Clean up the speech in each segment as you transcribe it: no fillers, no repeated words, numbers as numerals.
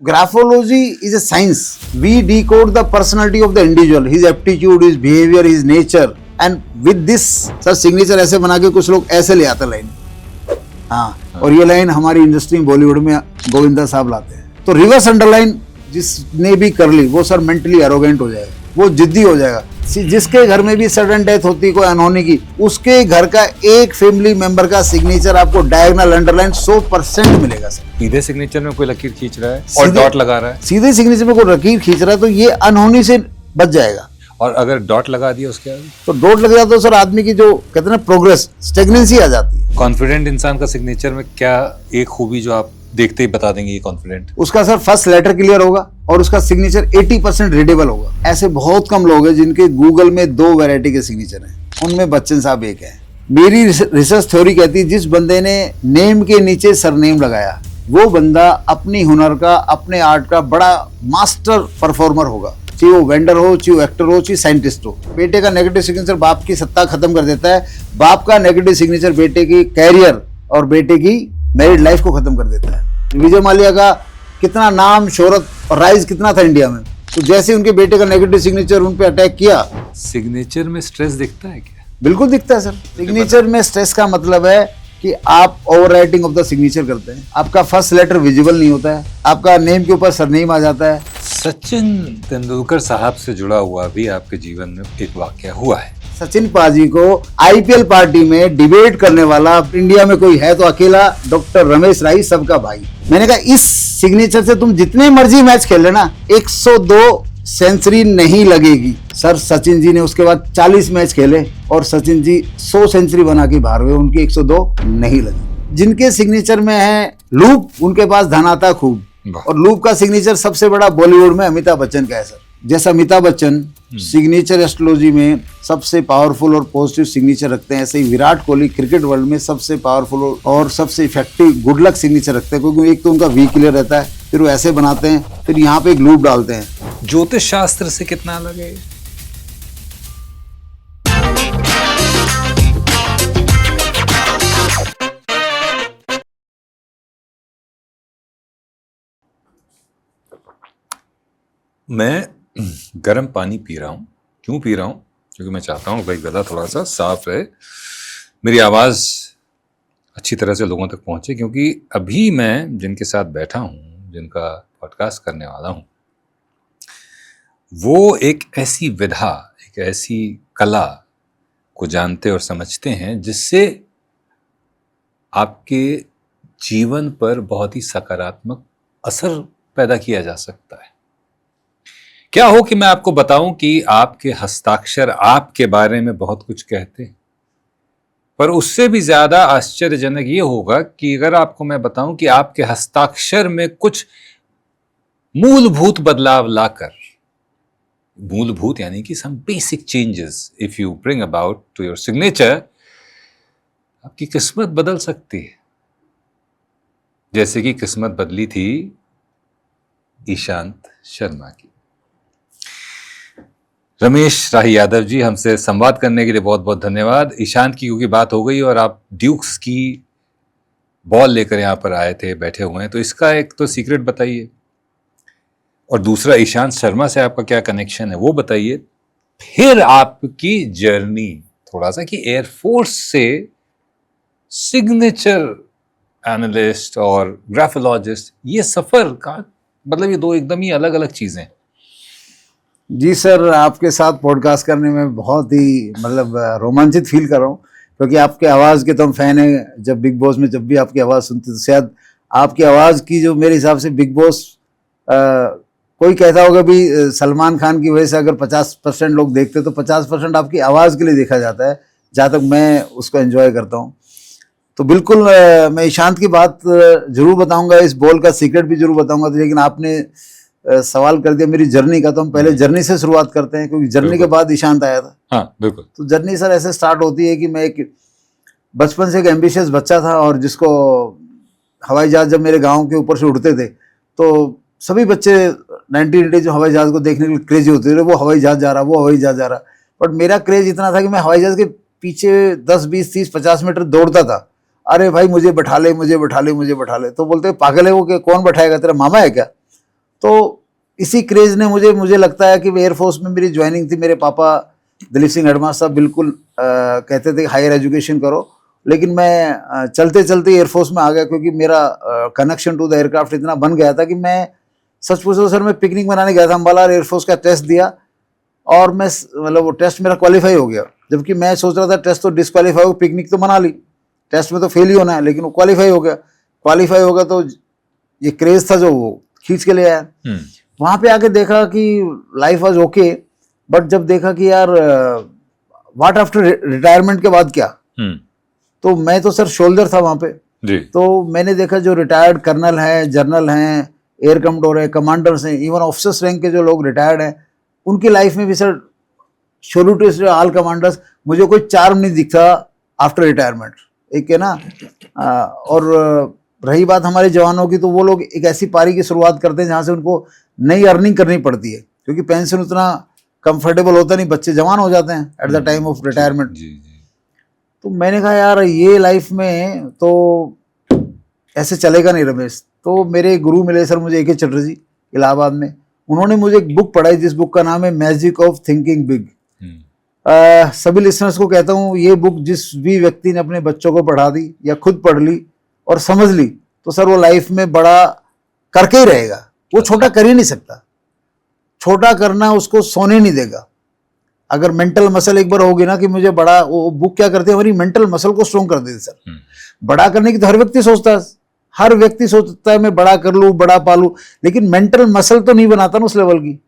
Graphology is a science. We decode the personality of the individual, his aptitude, his behavior, his nature. And with this, sir signature ऐसे बना के कुछ लोग ऐसे ले आते लाइन। हाँ, और ये लाइन हमारी इंडस्ट्री में बॉलीवुड में गोविंदा साहब लाते हैं। तो रिवर्स अंडरलाइन जिसने भी कर ली वो सर मेंटली एरोगेंट हो जाएगा, वो जिद्दी हो जाएगा। जिसके घर में भी सडन डेथ होती कोई अनहोनी की, उसके घर का एक फैमिली मेंबर का सिग्नेचर आपको डायगोनल अंडरलाइन 100% मिलेगा सर। सीधे सिग्नेचर में कोई लकीर खींच रहा है और डॉट लगा रहा है, सीधे सिग्नेचर में कोई लकीर खींच रहा है तो ये अनहोनी से बच जाएगा। और अगर डॉट लगा दिया उसके आगे तो डॉट लग जाता है सर, आदमी की जो कहते हैं ना प्रोग्रेस, स्टेगनेंसी आ जाती है। कॉन्फिडेंट इंसान का सिग्नेचर में क्या एक खूबी जो आप देखते ही बता देंगे ये कॉन्फिडेंट? उसका सर फर्स्ट लेटर क्लियर होगा और उसका सिग्नेचर 80% रीडेबल होगा। ऐसे बहुत कम लोग हैं जिनके गूगल में 2 वैरायटी के सिग्नेचर हैं, उनमें बच्चन साहब एक है। मेरी रिसर्च थ्योरी कहती है जिस बंदे ने नेम के नीचे सरनेम लगाया वो बंदा अपनी हुनर का, अपने आर्ट का बड़ा मास्टर परफॉर्मर होगा, चाहे वो वेंडर हो, चाहे वो एक्टर हो, चाहे साइंटिस्ट हो। बेटे का नेगेटिव सिग्नेचर बाप की सत्ता खत्म कर देता है, बाप का नेगेटिव सिग्नेचर बेटे की कैरियर और बेटे की मैरिड लाइफ को खत्म कर देता है। विजय माल्या का कितना नाम, शोहरत और राइज कितना था इंडिया में, तो जैसे उनके बेटे का नेगेटिव सिग्नेचर उन पे अटैक किया। सिग्नेचर में स्ट्रेस दिखता है क्या? बिल्कुल दिखता है सर। सिग्नेचर में स्ट्रेस का मतलब है कि आप over writing of the signature करते हैं, आपका फर्स्ट लेटर विजिबल नहीं होता है, आपका नेम के ऊपर सरनेम आ जाता है। सचिन तेंदुलकर साहब से जुड़ा हुआ भी आपके जीवन में एक वाकया हुआ है। सचिन पाजी को आईपीएल पार्टी में डिबेट करने वाला इंडिया में कोई है तो अकेला डॉक्टर रमेश राई, सबका भाई। मैंने कहा इस सिग्नेचर से तुम जितने मर्जी मैच खेल लेना 102 सेंचुरी नहीं लगेगी। सर सचिन जी ने उसके बाद 40 मैच खेले और सचिन जी 100 सेंचुरी बना के बाहर हुए, उनकी 102 नहीं लगी। जिनके सिग्नेचर में है लूप उनके पास धन आता खूब, और लूप का सिग्नेचर सबसे बड़ा बॉलीवुड में अमिताभ बच्चन का है सर। जैसा अमिताभ बच्चन सिग्नेचर एस्ट्रोलॉजी में सबसे पावरफुल और पॉजिटिव सिग्नेचर रखते हैं, ऐसे ही विराट कोहली क्रिकेट वर्ल्ड में सबसे पावरफुल और सबसे इफेक्टिव गुड लक सिग्नेचर रखते हैं, क्योंकि एक तो उनका वी क्लियर रहता है, फिर वो ऐसे बनाते हैं, फिर यहाँ पे एक लूप डालते हैं। ज्योतिष शास्त्र से कितना अलग है? मैं गर्म पानी पी रहा हूँ। क्यों पी रहा हूँ? क्योंकि मैं चाहता हूँ भाई गला थोड़ा सा साफ रहे, मेरी आवाज़ अच्छी तरह से लोगों तक पहुँचे। क्योंकि अभी मैं जिनके साथ बैठा हूँ, जिनका पॉडकास्ट करने वाला हूँ, वो एक ऐसी विधा, एक ऐसी कला को जानते और समझते हैं जिससे आपके जीवन पर बहुत ही सकारात्मक असर पैदा किया जा सकता है। क्या हो कि मैं आपको बताऊं कि आपके हस्ताक्षर आपके बारे में बहुत कुछ कहते हैं, पर उससे भी ज्यादा आश्चर्यजनक ये होगा कि अगर आपको मैं बताऊं कि आपके हस्ताक्षर में कुछ मूलभूत बदलाव लाकर, मूलभूत यानी कि some basic changes if you bring about to your signature, आपकी किस्मत बदल सकती है। जैसे कि किस्मत बदली थी ईशांत शर्मा की। रमेश राही यादव जी, हमसे संवाद करने के लिए बहुत बहुत धन्यवाद। ईशांत की क्योंकि बात हो गई और आप ड्यूक्स की बॉल लेकर यहाँ पर आए थे, बैठे हुए हैं, तो इसका एक तो सीक्रेट बताइए, और दूसरा ईशांत शर्मा से आपका क्या कनेक्शन है वो बताइए। फिर आपकी जर्नी थोड़ा सा कि एयरफोर्स से सिग्नेचर एनालिस्ट और ग्राफोलॉजिस्ट, ये सफर का मतलब ये 2 एकदम ही अलग अलग चीजें। जी सर, आपके साथ पॉडकास्ट करने में बहुत ही मतलब रोमांचित फील कर रहा हूँ, क्योंकि आपके आवाज़ के तो हम फैन हैं। जब बिग बॉस में जब भी आपकी आवाज़ सुनते तो शायद आपकी आवाज़ की जो मेरे हिसाब से बिग बॉस कोई कहता होगा भी सलमान खान की वजह से अगर 50% लोग देखते तो 50% आपकी आवाज़ के लिए देखा जाता है, जहाँ तक मैं उसको एंजॉय करता हूँ। तो बिल्कुल मैं ईशांत की बात जरूर बताऊँगा, इस बॉल का सीक्रेट भी जरूर बताऊँगा। लेकिन आपने सवाल कर दिया मेरी जर्नी का, तो हम पहले जर्नी से शुरुआत करते हैं, क्योंकि जर्नी के बाद ईशांत आया था। हाँ बिल्कुल। तो जर्नी सर ऐसे स्टार्ट होती है कि मैं एक बचपन से एक एम्बिशियस बच्चा था, और जिसको हवाई जहाज जब मेरे गांव के ऊपर से उड़ते थे तो सभी बच्चे 1980 जो हवाई जहाज को देखने के लिए क्रेजी होते थे, वो हवाई जहाज जा रहा, वो हवाई जहाज जा रहा। बट मेरा क्रेज इतना था कि मैं हवाई जहाज के पीछे 10, 20, 30, 50 मीटर दौड़ता था। अरे भाई मुझे बैठा ले, मुझे बैठा ले, मुझे बैठा ले। तो बोलते पागल है वो, कि कौन बैठाएगा, तेरा मामा है क्या? तो इसी क्रेज ने मुझे लगता है कि एयरफोर्स में मेरी ज्वाइनिंग थी। मेरे पापा दिलीप सिंह हेडमा साहब बिल्कुल कहते थे हायर एजुकेशन करो, लेकिन मैं चलते चलते एयरफोर्स में आ गया, क्योंकि मेरा कनेक्शन टू द एयरक्राफ्ट इतना बन गया था कि मैं सच पूछो सर, मैं पिकनिक मनाने गया था अम्बाला, एयरफोर्स का टेस्ट दिया और मैं मतलब वो टेस्ट मेरा क्वालिफाई हो गया, जबकि मैं सोच रहा था टेस्ट तो डिस्क्वालीफाई हो, पिकनिक तो मना ली, टेस्ट में तो फेल ही होना है, लेकिन वो क्वालिफाई हो गया। क्वालिफाई होगा तो ये क्रेज था जो वो खींच के ले आया। वहां पे आके देखा कि लाइफ वाज ओके, बट जब देखा कि यार व्हाट आफ्टर रिटायरमेंट के बाद क्या, तो मैं तो सर शोल्डर था वहां पे जी। तो मैंने देखा जो रिटायर्ड कर्नल हैं, जनरल हैं, एयर कमडोर है, कमांडर्स हैं, इवन ऑफिसर्स रैंक के जो लोग रिटायर्ड हैं, उनकी लाइफ में भी सर शोल्डर ऑल कमांडर्स, मुझे कोई चार्म नहीं दिखता आफ्टर रिटायरमेंट, एक है ना। और रही बात हमारे जवानों की, तो वो लोग एक ऐसी पारी की शुरुआत करते हैं जहाँ से उनको नई अर्निंग करनी पड़ती है, क्योंकि पेंशन उतना कंफर्टेबल होता नहीं, बच्चे जवान हो जाते हैं at the time of retirement. तो मैंने कहा यार ये लाइफ में तो ऐसे चलेगा नहीं रमेश। तो मेरे गुरु मिले सर मुझे AK चटर्जी इलाहाबाद में, उन्होंने मुझे एक बुक पढ़ाई जिस बुक का नाम है मैजिक ऑफ थिंकिंग बिग। सभी लिसनर्स को कहता हूँ ये बुक जिस भी व्यक्ति ने अपने बच्चों को पढ़ा दी या खुद पढ़ ली और समझ ली, तो सर वो लाइफ में बड़ा करके ही रहेगा, वो छोटा कर ही नहीं सकता। छोटा करना उसको सोने नहीं देगा। अगर मेंटल मसल एक बार होगी ना कि मुझे बड़ा, वो बुक क्या करती है हमारी मेंटल मसल को स्ट्रॉन्ग कर देती सर। बड़ा करने की तो हर व्यक्ति सोचता है, हर व्यक्ति सोचता है मैं बड़ा कर लूं, बड़ा पालूं, लेकिन मेंटल मसल तो नहीं बनाता ना उस लेवल की।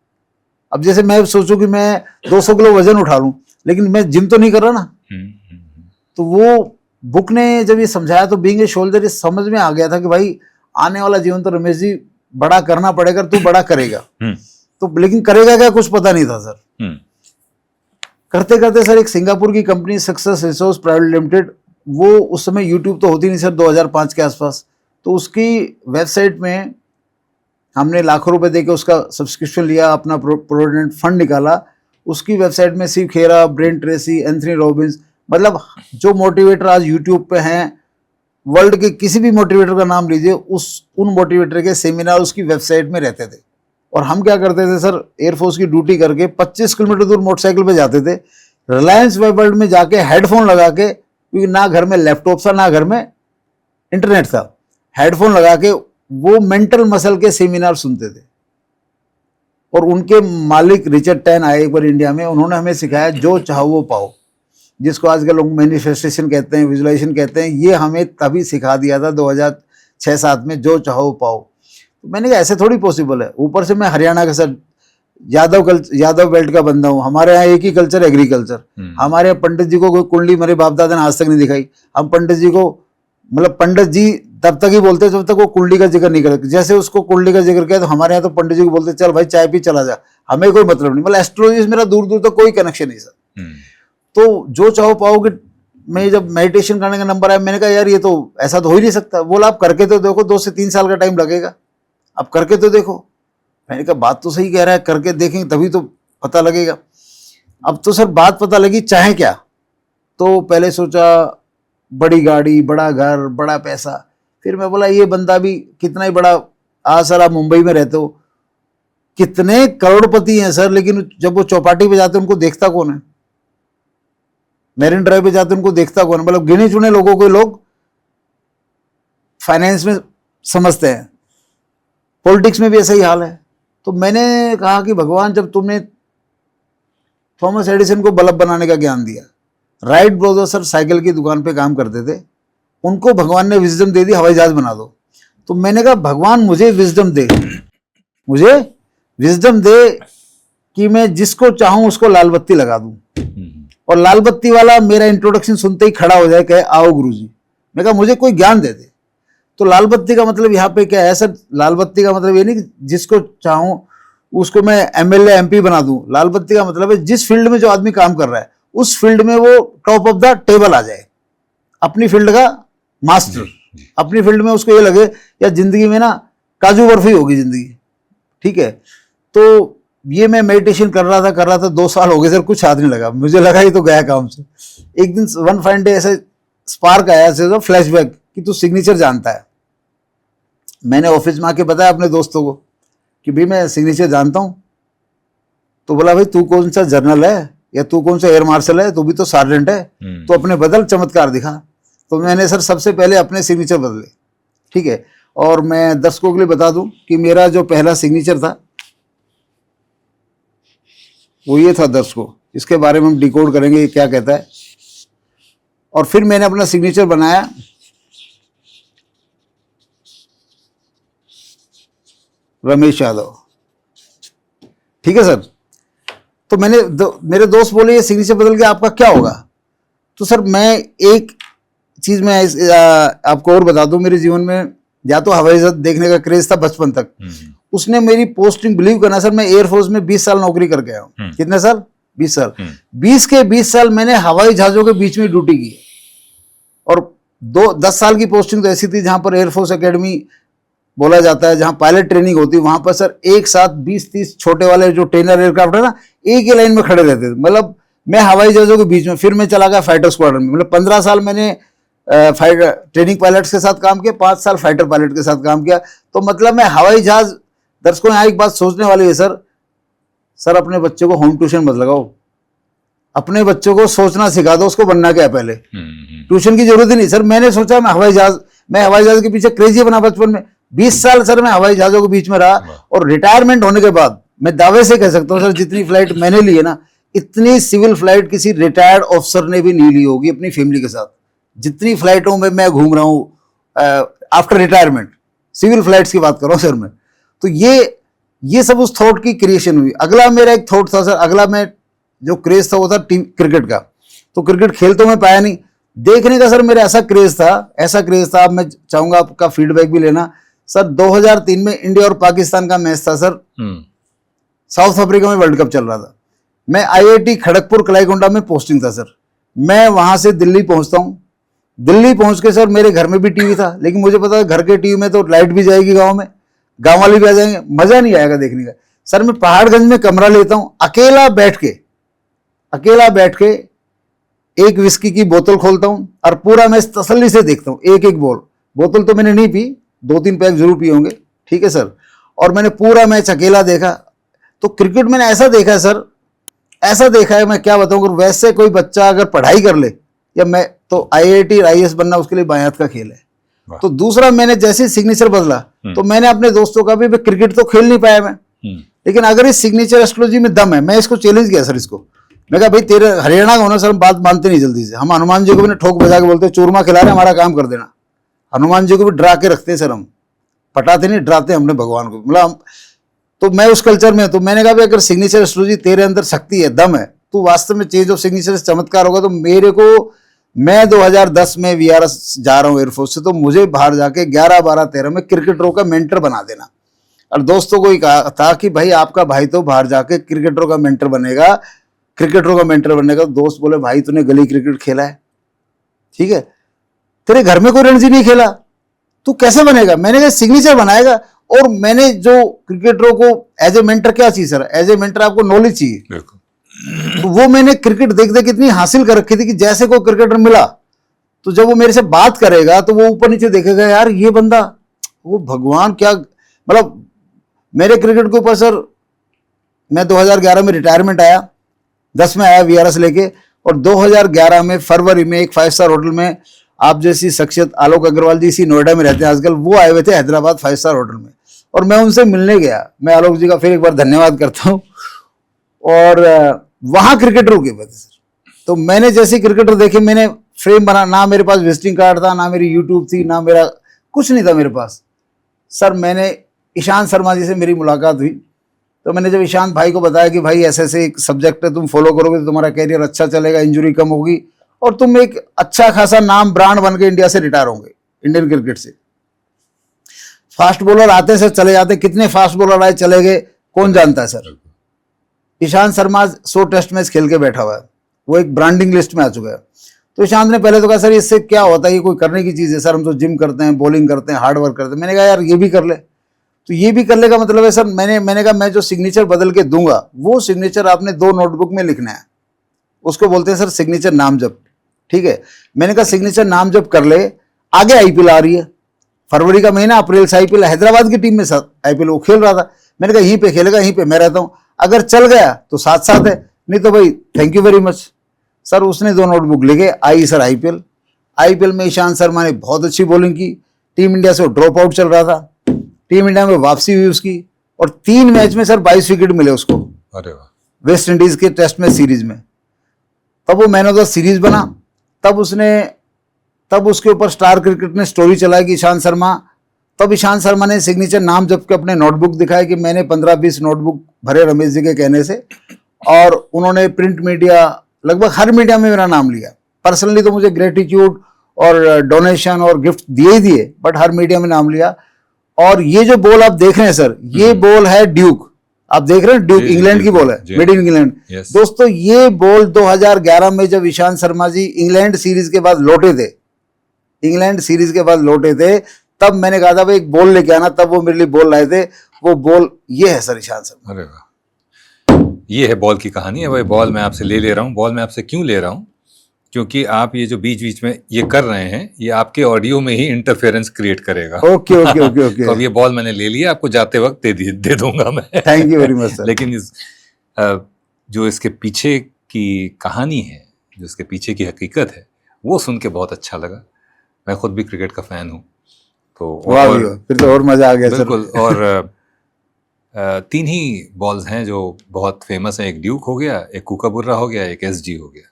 अब जैसे मैं सोचूं कि मैं 200 किलो वजन उठा लूं, लेकिन मैं जिम तो नहीं कर रहा ना। तो वो बुक ने जब ये समझाया तो बीइंग ए शोल्डर समझ में आ गया था कि भाई आने वाला जीवन तो रमेश जी बड़ा करना पड़ेगा, तू बड़ा करेगा। तो लेकिन करेगा क्या कुछ पता नहीं था सर। करते करते सर एक सिंगापुर की company success resource private limited, वो उस समय यूट्यूब तो होती नहीं सर 2005 के आसपास, तो उसकी वेबसाइट में हमने लाखों रुपए देके उसका सब्सक्रिप्शन लिया, अपना प्रोविडेंट फंड निकाला। उसकी वेबसाइट में स्टीव खेरा, ब्रेन ट्रेसी, एंथनी रॉबिन्स, मतलब जो मोटिवेटर आज यूट्यूब पे हैं, वर्ल्ड के किसी भी मोटिवेटर का नाम लीजिए, उन मोटिवेटर के सेमिनार उसकी वेबसाइट में रहते थे। और हम क्या करते थे सर, एयरफोर्स की ड्यूटी करके 25 किलोमीटर दूर मोटरसाइकिल पे जाते थे, रिलायंस वेब वर्ल्ड में जाके हेडफोन लगा के, क्योंकि ना घर में लैपटॉप था ना घर में इंटरनेट था, हेडफोन लगा के वो मेंटल मसल के सेमिनार सुनते थे। और उनके मालिक रिचर्ड टैन आए एक बार इंडिया में, उन्होंने हमें सिखाया जो चाहो वो पाओ, जिसको आजकल लोग मैनिफेस्टेशन कहते हैं, विजुअलाइजेशन कहते हैं, ये हमें तभी सिखा दिया था 2006-07 में, जो चाहो पाओ। तो मैंने कहा ऐसे थोड़ी पॉसिबल है। ऊपर से मैं हरियाणा का सर यादव बेल्ट का बंदा हूँ, हमारे यहाँ एक ही कल्चर एग्रीकल्चर। हमारे यहाँ पंडित जी को कोई कुंडली मेरे बाप दादा ने आज तक नहीं दिखाई। हम पंडित जी को, मतलब पंडित जी तब तक ही बोलते जब तक वो कुंडली का जिक्र नहीं करते। जैसे उसको कुंडली का जिक्र किया तो हमारे यहाँ तो पंडित जी को बोलते चल भाई चाय पी चला जा, हमें कोई मतलब नहीं। मतलब एस्ट्रोलॉजी से मेरा दूर दूर तक कोई कनेक्शन नहीं सर। तो जो चाहो पाओगे, मैं जब मेडिटेशन करने का नंबर आया, मैंने कहा यार ये तो ऐसा तो हो ही नहीं सकता। बोला आप करके तो देखो, 2 से 3 साल का टाइम लगेगा, आप करके तो देखो। मैंने कहा बात तो सही कह रहा है, करके देखेंगे तभी तो पता लगेगा। अब तो सर बात पता लगी चाहे क्या। तो पहले सोचा बड़ी गाड़ी, बड़ा घर, बड़ा पैसा। फिर मैं बोला ये बंदा भी कितना ही बड़ा, आज सर आप मुंबई में रहते हो, कितने करोड़पति हैं सर, लेकिन जब वो चौपाटी पे जाते हैं उनको देखता कौन है? मेरिन ड्राइव पे जाते हैं उनको देखता कौन है? मतलब गिने चुने लोगों को लोग फाइनेंस में समझते हैं। पॉलिटिक्स में भी ऐसा ही हाल है। तो मैंने कहा कि भगवान, जब तुमने थॉमस एडिसन को बल्ब बनाने का ज्ञान दिया, राइट ब्रदर सर साइकिल की दुकान पे काम करते थे, उनको भगवान ने विजडम दे दी हवाई जहाज बना दो। तो मैंने कहा भगवान मुझे विजडम दे, मुझे विजडम दे कि मैं जिसको चाहूं उसको लाल बत्ती लगा दूं, और लाल बत्ती वाला मेरा इंट्रोडक्शन सुनते ही खड़ा हो जाए, कहे आओ गुरुजी। मैं कहा मुझे कोई ज्ञान दे दे। तो लाल बत्ती का मतलब यहाँ पे क्या है सर? लाल बत्ती का मतलब ये नहीं कि जिसको चाहूं उसको मैं MLA MP बना दूं। लाल बत्ती का मतलब है जिस फील्ड में जो आदमी काम कर रहा है उस फील्ड में वो टॉप ऑफ द टेबल आ जाए, अपनी फील्ड का मास्टर। अपनी फील्ड में उसको ये लगे या जिंदगी में ना काजू बर्फी होगी जिंदगी, ठीक है। तो ये मैं मेडिटेशन कर रहा था 2 साल हो गए सर, कुछ हाथ नहीं लगा। मुझे लगा ये तो गया काम से। एक दिन वन फाइन डे ऐसे स्पार्क आया, ऐसे फ्लैशबैक कि तू सिग्नेचर जानता है। मैंने ऑफिस में आके बताया अपने दोस्तों को, कि भाई मैं सिग्नेचर जानता हूँ। तो बोला भाई तू कौन सा जनरल है या तू कौन सा एयर मार्शल है, तू भी तो सार्जेंट है, तो अपने बदल चमत्कार दिखा। तो मैंने सर सबसे पहले अपने सिग्नेचर बदले, ठीक है। और मैं दर्शकों के लिए बता दूं कि मेरा जो पहला सिग्नेचर था वो ये था दर्शकों, इसके बारे में हम डिकोड करेंगे ये क्या कहता है। और फिर मैंने अपना सिग्नेचर बनाया रमेश यादव, ठीक है सर। तो मेरे दोस्त बोले ये सिग्नेचर बदल के आपका क्या होगा। तो सर मैं एक चीज में आपको और बता दूं, मेरे जीवन में या तो हवाई जहाज देखने का क्रेज था बचपन तक, उसने मेरी पोस्टिंग, बिलीव करना सर, मैं एयरफोर्स में 20 साल नौकरी करके आया हूँ। कितने साल? 20 साल। 20 के 20 साल मैंने हवाई जहाजों के बीच में ड्यूटी की। और 10 साल की पोस्टिंग तो ऐसी थी जहां पर एयरफोर्स एकेडमी बोला जाता है, जहां पायलट ट्रेनिंग होती है, वहां पर सर एक साथ 20-30 छोटे वाले जो ट्रेनर एयरक्राफ्ट है ना, एक ही लाइन में खड़े रहते थे। मतलब मैं हवाई जहाजों के बीच में, फिर मैं चला गया फाइटर स्क्वाड्रन में। मतलब 15 साल मैंने ट्रेनिंग पायलट्स के साथ काम किया, 5 साल फाइटर पायलट के साथ काम किया। तो मतलब मैं हवाई जहाज, दर्शकों यहाँ एक बात सोचने वाली है सर अपने बच्चे को होम ट्यूशन मत लगाओ, अपने बच्चों को सोचना सिखा दो, उसको बनना क्या है पहले। ट्यूशन की जरूरत ही नहीं सर। मैंने सोचा मैं हवाई जहाज के पीछे क्रेजी बना बचपन में। 20 साल सर मैं हवाई जहाजों के बीच में रहा, और रिटायरमेंट होने के बाद मैं दावे से कह सकता हूँ सर, जितनी फ्लाइट मैंने ली है ना, इतनी सिविल फ्लाइट किसी रिटायर्ड ऑफिसर ने भी नहीं ली होगी अपनी फैमिली के साथ। जितनी फ्लाइटों में मैं घूम रहा हूँ आफ्टर रिटायरमेंट, सिविल फ्लाइट्स की बात कर रहा हूँ सर मैं। तो ये सब उस थॉट की क्रिएशन हुई। अगला मेरा एक थॉट था सर, अगला मैं जो क्रेज था वो था क्रिकेट का। तो क्रिकेट खेल तो मैं पाया नहीं, देखने का सर मेरा ऐसा क्रेज था। अब मैं चाहूंगा आपका फीडबैक भी लेना सर। 2003 में इंडिया और पाकिस्तान का मैच था सर, साउथ अफ्रीका में वर्ल्ड कप चल रहा था। मैं IIT खड़गपुर कलाईकोंडा में पोस्टिंग था सर। मैं वहां से दिल्ली पहुंचता हूं। दिल्ली पहुंच के सर मेरे घर में भी टीवी था, लेकिन मुझे पता घर के टीवी में तो लाइट भी जाएगी, गांव में गांव वाले भी आ जाएंगे, मजा नहीं आएगा देखने का। सर मैं पहाड़गंज में कमरा लेता हूं, अकेला बैठ के एक विस्की की बोतल खोलता हूं और पूरा मैच तसल्ली से देखता हूं, एक एक बोतल तो मैंने नहीं पी, 2-3 पैक जरूर पिए होंगे, ठीक है सर। और मैंने पूरा मैच अकेला देखा। तो क्रिकेट मैंने ऐसा देखा है सर, ऐसा देखा है, मैं क्या बताऊं। अगर वैसे कोई बच्चा अगर पढ़ाई कर ले, या मैं तो IIT IAS बनना उसके लिए बायात का खेल है। तो दूसरा, मैंने जैसे सिग्नेचर बदला तो मैंने अपने दोस्तों का भी, क्रिकेट तो खेल नहीं पाया मैं, लेकिन अगर इस सिग्नेचर एस्ट्रोलॉजी में दम है, मैं इसको चैलेंज किया सर इसको। मैं कहा भाई तेरे हरियाणा का होना सर, हम बात मानते नहीं जल्दी से। हम हनुमान जी को भी ठोक बजा के बोलते हैं चूरमा खिला रहे, हमारा काम कर देना। हनुमान जी को भी डरा के रखते हैं सर, हम पटाते नहीं, डराते हमने भगवान को। मतलब तो मैं उस कल्चर में, तो मैंने कहा भाई अगर सिग्नेचर एस्ट्रोलॉजी तेरे अंदर शक्ति है, दम है, तो वास्तव में चेंज ऑफ सिग्नेचर से चमत्कार होगा। तो मेरे को, मैं 2010 में VRS जा रहा हूँ एयरफोर्स से, तो मुझे बाहर जाके 11, 12, 13 में क्रिकेटरों का मेंटर बना देना। और दोस्तों को ही कहा था कि भाई आपका भाई तो बाहर जाके क्रिकेटरों का मेंटर बनेगा। दोस्त बोले भाई तूने गली क्रिकेट खेला है, ठीक है, तेरे घर में कोई रणजी नहीं खेला, तू कैसे बनेगा। मैंने कहा सिग्नेचर बनाएगा। और मैंने जो क्रिकेटरों को एज ए मेंटर, क्या चाहिए सर, एज ए मेंटर आपको नॉलेज चाहिए, तो वो मैंने क्रिकेट देख देख इतनी हासिल कर रखी थी कि जैसे कोई क्रिकेटर मिला तो जब वो मेरे से बात करेगा तो वो ऊपर नीचे देखेगा, यार ये बंदा, वो भगवान क्या, मतलब मेरे क्रिकेट के ऊपर सर। मैं 2011 में रिटायरमेंट आया, 10 में आया VRS लेके, और 2011 में फरवरी में एक 5 स्टार होटल में, आप जैसी शख्सियत आलोक अग्रवाल जी इसी नोएडा में रहते हैं आजकल, वो आए हुए थे हैदराबाद 5 स्टार होटल में, और मैं उनसे मिलने गया। मैं आलोक जी का फिर एक बार धन्यवाद करता हूँ। और वहां क्रिकेटरों के वजह से, तो मैंने जैसे क्रिकेटर देखे, मैंने फ्रेम बना, ना मेरे पास विजिटिंग कार्ड था, ना मेरी यूट्यूब थी, ना मेरा कुछ नहीं था मेरे पास सर। मैंने ईशांत शर्मा जी से मेरी मुलाकात हुई, तो मैंने जब ईशांत भाई को बताया कि भाई ऐसे ऐसे एक सब्जेक्ट है, तुम फॉलो करोगे तो तुम्हारा कैरियर अच्छा चलेगा, इंजरी कम होगी, और तुम एक अच्छा खासा नाम ब्रांड बन के इंडिया से रिटायर होंगे, इंडियन क्रिकेट से। फास्ट बॉलर आते से चले जाते, कितने फास्ट बॉलर आए चले गए कौन जानता है sir. Ishant Sharma 100 test match खेल के बैठा हुआ है, वो एक ब्रांडिंग लिस्ट में आ चुका है। तो ईशांत ने पहले तो कहा सर इससे क्या होता है, ये कोई करने की चीज़ है सर, हम तो जिम करते हैं, बॉलिंग करते हैं, हार्ड वर्क करते हैं। मैंने कहा यार ये भी कर ले। तो ये भी करने का मतलब है सर, मैंने कहा मैं जो सिग्नेचर बदल के दूंगा, वो सिग्नेचर आपने 2 नोटबुक में लिखना है, उसको बोलते हैं सर सिग्नेचर नाम जप, ठीक है। मैंने कहा सिग्नेचर नाम जप कर ले। आगे IPL आ रही है, फरवरी का महीना, अप्रैल से IPL, हैदराबाद की टीम में साथ IPL वो खेल रहा था। मैंने कहा यहीं पे खेलेगा, यहीं पे मैं रहता हूँ, अगर चल गया तो साथ साथ है, नहीं तो भाई thank you very much. Sir उसने 2 नोटबुक लेके आई सर आईपीएल में ईशांत शर्मा ने बहुत अच्छी बॉलिंग की, टीम इंडिया से ड्रॉप आउट चल रहा था, टीम इंडिया में वापसी हुई उसकी, और 3 मैच में सर 22 विकेट मिले उसको, अरे वाह, वेस्ट इंडीज के टेस्ट में सीरीज में। तब वो मैन ऑफ द सीरीज बना। तब उसके ऊपर स्टार क्रिकेट ने स्टोरी चलाई कि ईशांत शर्मा, तब ईशांत शर्मा ने सिग्नेचर नाम जब के अपने नोटबुक दिखाया कि मैंने 15-20 नोटबुक भरे रमेश जी के कहने से, और उन्होंने प्रिंट मीडिया, लगभग हर मीडिया में मेरा नाम लिया। पर्सनली तो मुझे ग्रेटिट्यूड और डोनेशन और गिफ्ट दिए ही दिए, बट हर मीडिया में नाम लिया। और ये जो बॉल आप देख रहे हैं सर, ये बॉल है ड्यूक, आप देख रहे हैं ड्यूक, इंग्लैंड की बॉल है, मेड इन इंग्लैंड। दोस्तों ये बॉल 2011 में जब ईशांत शर्मा जी इंग्लैंड सीरीज के बाद लौटे थे, तब मैंने कहा था भाई एक बॉल लेके आना, तब वो मेरे लिए बॉल लाए थे। वो बॉल ये है सर ईशांत शर्मा। अरे वाह, ये है बॉल की कहानी है भाई। बॉल मैं आपसे ले रहा हूँ। बॉल मैं आपसे क्यों ले रहा हूँ? क्योंकि आप ये जो बीच बीच में ये कर रहे हैं, ये आपके ऑडियो में ही इंटरफेरेंस क्रिएट करेगा। ओके। तो अब ये बॉल मैंने ले लिया, आपको जाते वक्त दे दूंगा मैं। Thank you very much sir. लेकिन जो इसके पीछे की कहानी है, जो इसके पीछे की हकीकत है, वो सुन के बहुत अच्छा लगा। मैं खुद भी क्रिकेट का फैन हूँ, तो फिर तो और मजा आ गया सर। बिल्कुल। और 3 ही बॉल्स हैं जो बहुत फेमस हैं। एक ड्यूक हो गया, एक कूकाबुर्रा हो गया, एक एसजी हो गया।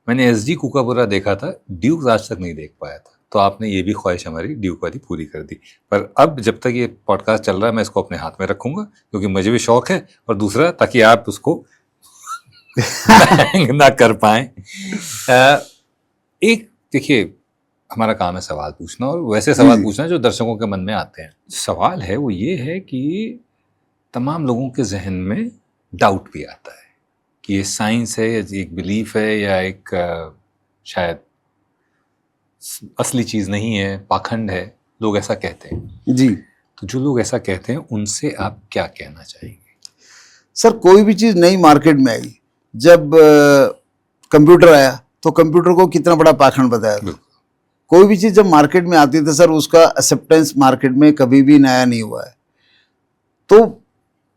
मैंने एसजी कूकाबुर्रा देखा था, ड्यूक आज तक नहीं देख पाया था, तो आपने ये भी ख्वाहिश हमारी ड्यूक वाली पूरी कर दी। पर अब जब तक ये पॉडकास्ट चल रहा है, मैं इसको अपने हाथ में रखूंगा, क्योंकि मुझे भी शौक है, और दूसरा ताकि आप उसको ना कर पाए। एक देखिए, हमारा काम है सवाल पूछना, और वैसे सवाल पूछना जो दर्शकों के मन में आते हैं। सवाल है वो ये है कि तमाम लोगों के जहन में डाउट भी आता है कि ये साइंस है, या एक बिलीफ है, या एक शायद असली चीज नहीं है, पाखंड है, लोग ऐसा कहते हैं जी। तो जो लोग ऐसा कहते हैं उनसे आप क्या कहना चाहेंगे? सर कोई भी चीज नई मार्केट में आई, जब कंप्यूटर आया तो कंप्यूटर को कितना बड़ा पाखंड बताया था। कोई भी चीज जब मार्केट में आती है तो सर उसका एक्सेप्टेंस मार्केट में कभी भी नया नहीं हुआ है। तो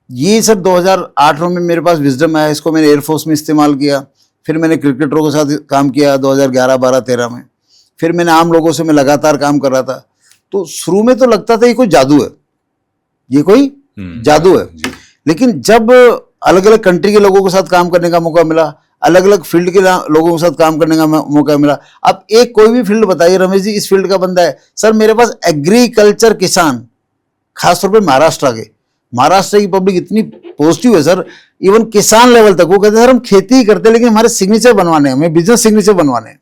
ये सर 2008 में मेरे पास विजडम आया, इसको मैंने एयरफोर्स में इस्तेमाल किया, फिर मैंने क्रिकेटरों के साथ काम किया 2011, 12, 13 में, फिर मैंने आम लोगों से मैं लगातार काम कर रहा था। तो शुरू में तो लगता था ये कोई जादू है, ये कोई जादू है, लेकिन जब अलग अलग कंट्री के लोगों के साथ काम करने का मौका मिला, अलग अलग फील्ड के लोगों के साथ काम करने का मौका मिला। अब एक कोई भी फील्ड बताइए, रमेश जी इस फील्ड का बंदा है सर, मेरे पास एग्रीकल्चर किसान, खासतौर पे महाराष्ट्र की पब्लिक इतनी पॉजिटिव है सर, इवन किसान लेवल तक वो कहते हैं सर हम खेती ही करते हैं, लेकिन हमारे सिग्नेचर बनवाने हैं, हमें बिजनेस सिग्नेचर बनवाने हैं।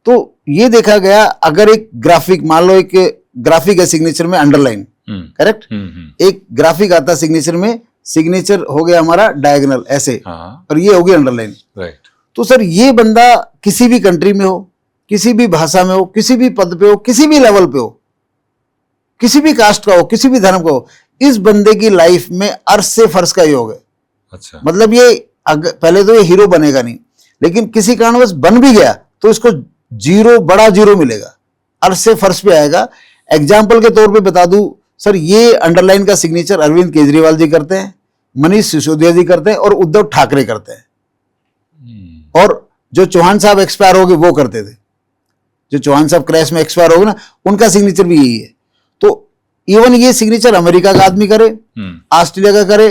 तो ये देखा गया, अगर एक ग्राफिक, मान लो एक ग्राफिक है सिग्नेचर में अंडरलाइन, करेक्ट, एक ग्राफिक आता सिग्नेचर में, सिग्नेचर हो गया हमारा डायगोनल ऐसे, और ये हो गया अंडरलाइन, राइट। तो सर ये बंदा किसी भी कंट्री में हो, किसी भी भाषा में हो, किसी भी पद पे हो, किसी भी लेवल पे हो, किसी भी कास्ट का हो, किसी भी धर्म का हो, इस बंदे की लाइफ में अर्श से फर्श का योग है। अच्छा। मतलब ये पहले तो ये हीरो बनेगा नहीं, लेकिन किसी कारणवश बन भी गया तो इसको जीरो, बड़ा जीरो मिलेगा, अर्श से फर्श पे आएगा। एग्जाम्पल के तौर पे बता दूं सर, ये अंडरलाइन का सिग्नेचर अरविंद केजरीवाल जी करते हैं, मनीष सिसोदिया जी करते हैं, और उद्धव ठाकरे करते हैं। और जो चौहान साहब एक्सपायर हो गए वो करते थे, जो चौहान साहब क्रैश में एक्सपायर हो गए ना, उनका सिग्नेचर भी यही है। तो इवन ये सिग्नेचर अमेरिका का आदमी करे, ऑस्ट्रेलिया का करे,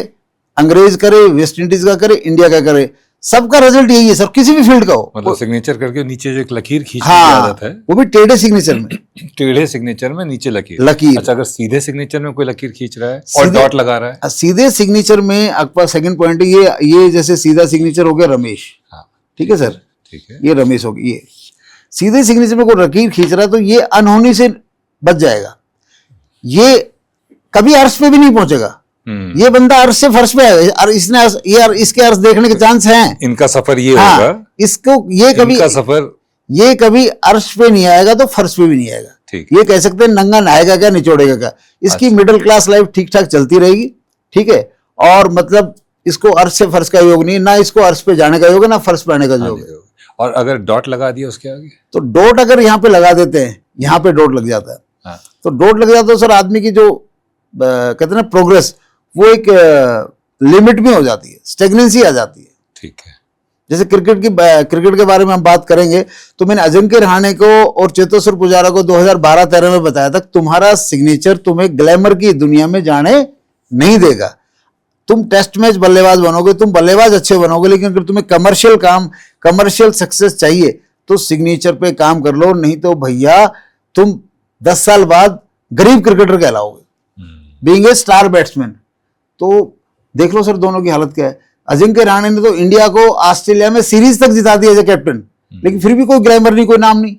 अंग्रेज करे, वेस्ट इंडीज का करे, इंडिया का करे, सबका रिजल्ट यही है सर, किसी भी फील्ड का हो। मतलब सिग्नेचर करके नीचे जो एक लकीर खींचने की आदत है, वो भी टेढ़े सिग्नेचर में, टेढ़े सिग्नेचर में नीचे लकीर। अच्छा, अगर सीधे सिग्नेचर में कोई लकीर खींच रहा है और डॉट लगा रहा है, सीधे सिग्नेचर में आपका सेकंड पॉइंट ये जैसे सीधा सिग्नेचर हो गया रमेश, ठीक है सर, ठीक है, ये रमेश हो गया, ये सीधे सिग्नेचर में कोई लकीर खींच रहा है तो ये अनहोनी से बच जाएगा, ये कभी अर्श पे भी नहीं पहुंचेगा। ये बंदा अर्श से फर्श पे है, और इसने इसके अर्श देखने के चांस हैं, इनका सफर ये होगा, इसको ये कभी इनका सफर ये कभी अर्श पे नहीं आएगा तो फर्श पे भी नहीं आएगा। ठीक, ये कह सकते हैं नंगा नहाएगा क्या, निचोड़ेगा क्या। इसकी मिडिल क्लास लाइफ ठीक ठाक चलती रहेगी, ठीक है, और मतलब इसको अर्श से फर्श का योग नहीं, ना इसको अर्श पे जाने का योग है, ना फर्श पे आने का योग है। और अगर डॉट लगा दिया उसके आगे, तो डॉट अगर यहाँ पे लगा देते हैं, यहाँ पे डॉट लग जाता है, तो डॉट लग जाता है सर, आदमी की जो कहते हैं ना प्रोग्रेस, वो एक लिमिट में हो जाती है, स्टेगनेंसी आ जाती है। ठीक है। जैसे क्रिकेट के बारे में हम बात करेंगे तो मैंने अजिंक्य रहाणे को और चेतेश्वर पुजारा को 2012-13 में बताया था, तुम्हारा सिग्नेचर तुम्हें ग्लैमर की दुनिया में जाने नहीं देगा। तुम टेस्ट मैच बल्लेबाज बनोगे, तुम बल्लेबाज अच्छे बनोगे, लेकिन अगर तुम्हें कमर्शियल सक्सेस चाहिए तो सिग्नेचर पे काम कर लो, नहीं तो भैया तुम 10 साल बाद गरीब क्रिकेटर कहलाओगे, बीइंग ए स्टार बैट्समैन। तो देख लो सर दोनों की हालत क्या है। अजिंक्य रहाणे ने तो इंडिया को ऑस्ट्रेलिया में सीरीज तक जिता दी एज ए कैप्टन, लेकिन फिर भी कोई ग्लैमर नहीं, कोई नाम नहीं।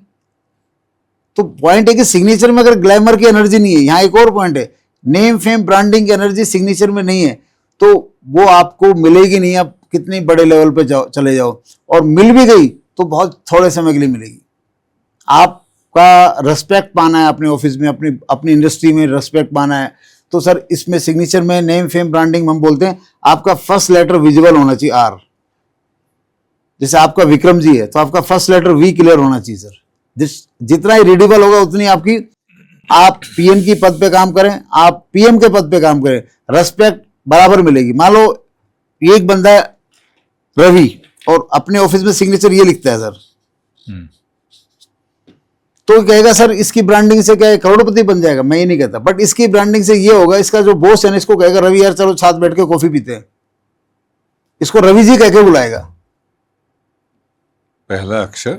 तो पॉइंट है कि सिग्नेचर में अगर ग्लैमर की एनर्जी नहीं है, यहां एक और पॉइंट है, नेम फेम ब्रांडिंग की एनर्जी सिग्नेचर में नहीं है तो वो आपको मिलेगी नहीं, आप कितनी बड़े लेवल पे चले जाओ, और मिल भी गई तो बहुत थोड़े समय के लिए मिलेगी। आपका रेस्पेक्ट पाना है अपने ऑफिस में, अपनी इंडस्ट्री में रेस्पेक्ट पाना है, तो सर इसमें सिग्नेचर में नेम फेम ब्रांडिंग हम बोलते हैं, आपका फर्स्ट लेटर विजिबल होना चाहिए, आर। जैसे आपका विक्रम जी है तो आपका फर्स्ट लेटर वी क्लियर होना चाहिए सर। जितना ही रीडेबल होगा उतनी आपकी, आप पीएम की पद पे काम करें, आप पीएम के पद पे काम करें, रेस्पेक्ट बराबर मिलेगी। मान लो एक बंदा है रवि और अपने ऑफिस में सिग्नेचर ये लिखता है सर, तो कहेगा सर इसकी ब्रांडिंग से क्या है करोड़पति बन जाएगा, मैं ये नहीं कहता, बट इसकी ब्रांडिंग से ये होगा, इसका जो बॉस है ना इसको कहेगा रवि यार चलो साथ बैठ के कॉफी पीते हैं, इसको रवि जी कह के बुलाएगा। पहला अक्षर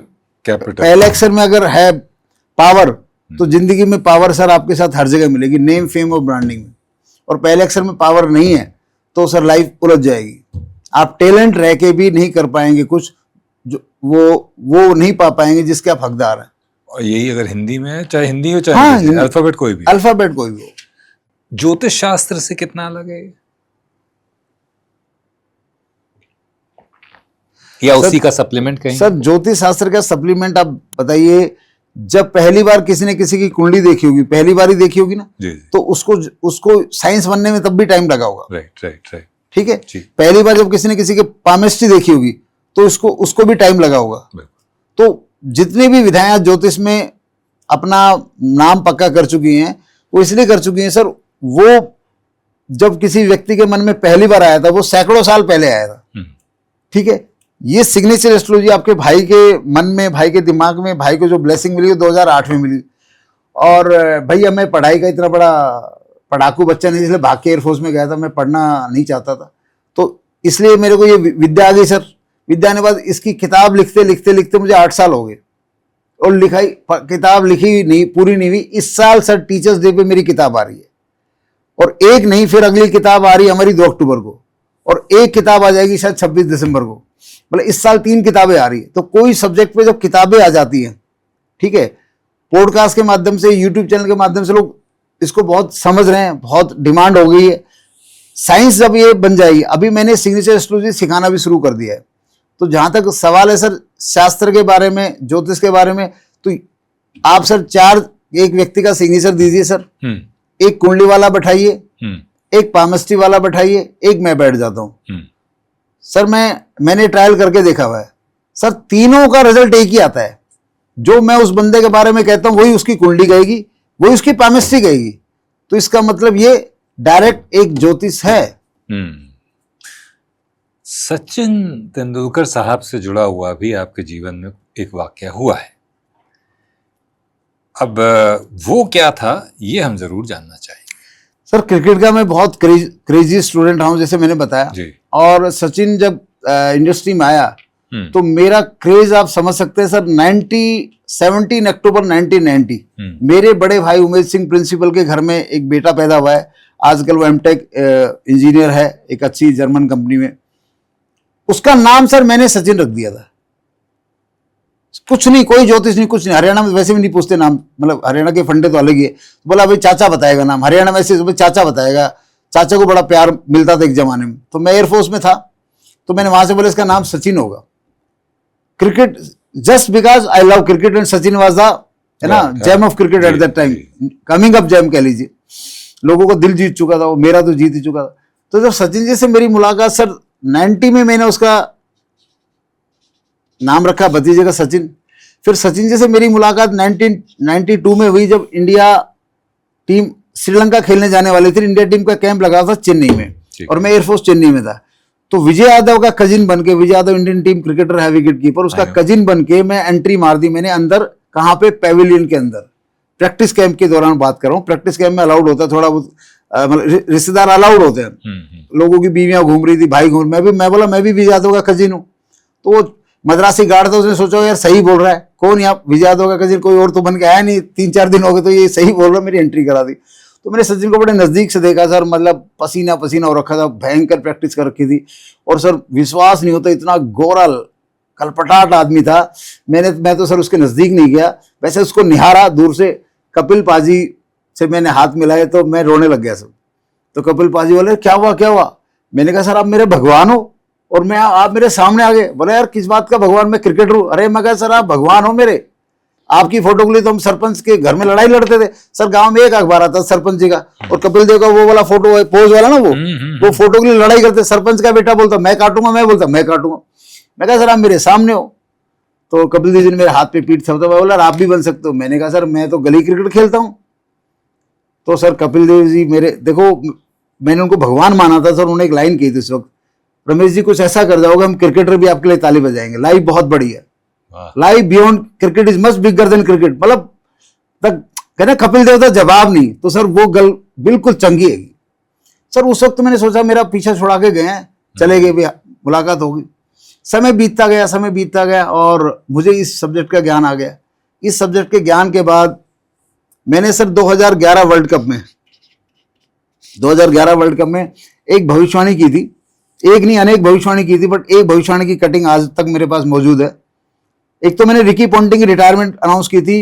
कैपिटल, पहले अक्षर में अगर है पावर तो जिंदगी में पावर सर आपके साथ हर जगह मिलेगी, नेम फेम और ब्रांडिंग में। और पहले अक्षर में पावर नहीं है तो सर लाइफ उलझ जाएगी, आप टैलेंट रह के भी नहीं कर पाएंगे कुछ, जो वो नहीं पा पाएंगे जिसके आप हकदार हैं। और यही अगर हिंदी में है, चाहे हिंदी हो चाहे अल्फाबेट कोई भी हो। ज्योतिष शास्त्र से कितना अलग है या उसी का सप्लीमेंट कहेंगे? सर ज्योतिष शास्त्र का सप्लीमेंट आप बताइए, जब पहली बार किसी ने किसी की कुंडली देखी होगी, पहली बार ही देखी होगी ना, जी। तो उसको साइंस बनने में तब भी टाइम लगा होगा। राइट। ठीक है, पहली बार जब किसी ने किसी के पामिस्ट्री देखी होगी तो उसको भी टाइम लगा होगा। तो जितनी भी विधाएं ज्योतिष में अपना नाम पक्का कर चुकी हैं वो इसलिए कर चुकी हैं सर, वो जब किसी व्यक्ति के मन में पहली बार आया था वो सैकड़ों साल पहले आया था। ठीक है, ये सिग्नेचर एस्ट्रोलॉजी आपके भाई के मन में, भाई के दिमाग में, भाई को जो ब्लेसिंग मिली वो 2008 में मिली। और भैया मैं पढ़ाई का इतना बड़ा पढ़ाकू बच्चा नहीं, इसलिए भाग के एयरफोर्स में गया था, मैं पढ़ना नहीं चाहता था, तो इसलिए मेरे को ये विद्या आ गई सर। विद्या आने बाद इसकी किताब लिखते मुझे 8 साल हो गए, और किताब लिखी नहीं, पूरी नहीं हुई। इस साल सर टीचर्स डे पे मेरी किताब आ रही है, और एक नहीं फिर अगली किताब आ रही है हमारी 2 अक्टूबर को, और एक किताब आ जाएगी शायद 26 दिसंबर को। मतलब इस साल 3 किताबें आ रही है। तो कोई सब्जेक्ट पे जब किताबें आ जाती हैं, ठीक है, पॉडकास्ट के माध्यम से, यूट्यूब चैनल के माध्यम से लोग इसको बहुत समझ रहे हैं, बहुत डिमांड हो गई है। साइंस जब ये बन जाएगी, अभी मैंने सिग्नेचर एस्ट्रोलॉजी सिखाना भी शुरू कर दिया है। तो जहां तक सवाल है सर शास्त्र के बारे में, ज्योतिष के बारे में, तो आप सर एक व्यक्ति का सिग्नेचर दीजिए सर, एक कुंडली वाला बैठाइए, एक पामिस्ट्री वाला बैठाइए, एक मैं बैठ जाता हूं सर। मैंने ट्रायल करके देखा हुआ है सर, तीनों का रिजल्ट एक ही आता है। जो मैं उस बंदे के बारे में कहता हूं वही उसकी कुंडली कहेगी, वही उसकी पामिस्ट्री कहेगी। तो इसका मतलब ये डायरेक्ट एक ज्योतिष है। सचिन तेंदुलकर साहब से जुड़ा हुआ भी आपके जीवन में एक वाकया हुआ है, अब वो क्या था ये हम जरूर जानना चाहेंगे। सर क्रिकेट का मैं बहुत क्रेजी स्टूडेंट हूं, जैसे मैंने बताया जी। और सचिन जब इंडस्ट्री में आया तो मेरा क्रेज आप समझ सकते हैं सर। 17 अक्टूबर 1990 मेरे बड़े भाई उमेश सिंह प्रिंसिपल के घर में एक बेटा पैदा हुआ है। आजकल वो एमटेक इंजीनियर है एक अच्छी जर्मन कंपनी में। उसका नाम सर मैंने सचिन रख दिया था। कुछ नहीं, कोई ज्योतिष नहीं, कुछ नहीं। हरियाणा में वैसे भी नहीं पूछते नाम, मतलब हरियाणा के फंडे तो अलग ही है। बोला भाई चाचा बताएगा नाम, हरियाणा में ऐसे चाचा बताएगा। चाचा को बड़ा प्यार मिलता था एक जमाने में। तो मैं एयरफोर्स में था, तो मैंने वहां से बोला इसका नाम सचिन होगा। Cricket just because I love cricket and Sachin was the है ना gem of cricket at that time, coming up gem कह लीजिए। लोगों को दिल जीत चुका था वो, मेरा तो जीत ही चुका था। तो जब सचिन जी से मेरी मुलाकात सर 90 में, मैंने उसका नाम रखा भतीजे का सचिन। फिर सचिन जी से मेरी मुलाकात 1992 में हुई जब इंडिया टीम श्रीलंका खेलने जाने वाली थी, इंडिया टीम का कैंप लगा था चेन्नई में ठीक और मैं एयरफोर्स चेन्नई में था। तो विजय यादव का कजिन बन के, Vijay Yadav Indian team cricketer है, विकेट कीपर, उसका कजिन बन के मैं एंट्री मार दी मैंने अंदर। कहाँ पे? पेविलियन के अंदर, प्रैक्टिस कैंप के दौरान बात कर रहा हूँ। प्रैक्टिस कैंप में अलाउड होता है थोड़ा बहुत, मतलब रिश्तेदार अलाउड होते हैं, लोगों की बीवियां घूम रही थी, भाई घूम, मैं बोला मैं भी विजय यादव का कजिन हूँ। तो वो मद्रासी गार्ड था, उसने सोचा यार सही बोल रहा है, कौन यहाँ विजय यादव का कजिन, कोई और तो बन के आया नहीं, 3-4 दिन हो गए, तो ये सही बोल रहा है, मेरी एंट्री करा दी। तो मैंने सचिन को बड़े नजदीक से देखा सर, मतलब पसीना पसीना हो रखा था, भयंकर प्रैक्टिस कर रखी थी, और सर विश्वास नहीं होता इतना गोरा कलपटाट आदमी था। मैं तो सर उसके नजदीक नहीं गया, वैसे उसको निहारा दूर से। कपिल पाजी से मैंने हाथ मिलाए तो मैं रोने लग गया सर। तो कपिल पाजी बोले क्या हुआ क्या हुआ? मैंने कहा सर आप मेरे भगवान हो और मैं आप मेरे सामने आ गए। बोले यार किस बात का भगवान, मैं क्रिकेटर हूँ। अरे मैं कहा सर आप भगवान हो मेरे, आपकी फोटो के लिए तो हम सरपंच के घर में लड़ाई लड़ते थे सर। गांव में एक अखबार आता सरपंच जी का, और कपिल देव का वो वाला फोटो पोज वाला ना, वो फोटो के लिए लड़ाई करते। सरपंच का बेटा बोलता मैं काटूंगा, मैं बोलता मैं काटूंगा। मैं कहा सर आप मेरे सामने हो। तो कपिल देव जी ने मेरे हाथ पे पीठ थपथपा, बोला आप भी बन सकते हो। मैंने कहा सर मैं तो गली क्रिकेट खेलता हूँ। तो सर कपिल देव जी मेरे, देखो मैंने उनको भगवान माना था सर। उन्होंने एक लाइन की थी उस वक्त, रमेश जी कुछ ऐसा कर जाओगे हम क्रिकेटर भी आपके लिए ताली बजाएंगे, लाइफ बहुत बड़ी है, life beyond cricket is much bigger than cricket. मतलब तक कहना कपिल देव का जवाब नहीं। तो सर वो गल बिल्कुल चंगी है सर। उस वक्त मैंने सोचा मेरा पीछा छुड़ा के गए हैं, चले गए, भी मुलाकात होगी। समय बीतता गया और मुझे इस सब्जेक्ट का ज्ञान आ गया। इस सब्जेक्ट के ज्ञान के बाद मैंने सर 2011 वर्ल्ड कप में एक भविष्यवाणी की थी, एक नहीं अनेक भविष्यवाणी की थी, बट एक भविष्यवाणी की कटिंग आज तक मेरे पास मौजूद है। एक तो मैंने रिकी पॉन्टिंग की रिटायरमेंट अनाउंस की थी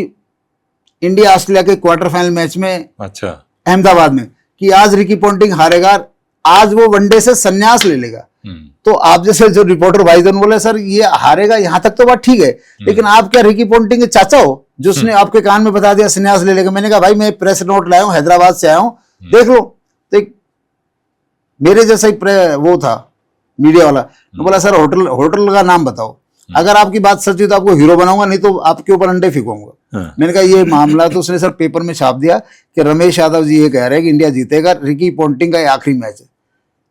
इंडिया ऑस्ट्रेलिया के क्वार्टर फाइनल मैच में, अच्छा, अहमदाबाद में, कि आज रिकी पॉन्टिंग हारेगा, आज वो वनडे से संन्यास ले लेगा। तो आप जैसे जो रिपोर्टर भाई दोनों बोले सर ये हारेगा, यहां तक तो बात ठीक है, लेकिन आप क्या रिकी पॉन्टिंग के चाचा हो जो उसने आपके कान में बता दिया संन्यास ले लेगा? मैंने कहा भाई मैं प्रेस नोट लाया हूं, हैदराबाद से आया हूं, देख लो। तो मेरे जैसा ही वो था मीडिया वाला, तो बोला सर होटल का नाम बताओ, अगर आपकी बात सच है तो आपको हीरो बनाऊंगा, नहीं तो आपके ऊपर अंडे फेंकूंगा। मैंने कहा ये मामला, तो उसने सर पेपर में छाप दिया कि रमेश यादव जी ये कह रहे हैं कि इंडिया जीतेगा, रिकी पॉन्टिंग का आखिरी मैच है।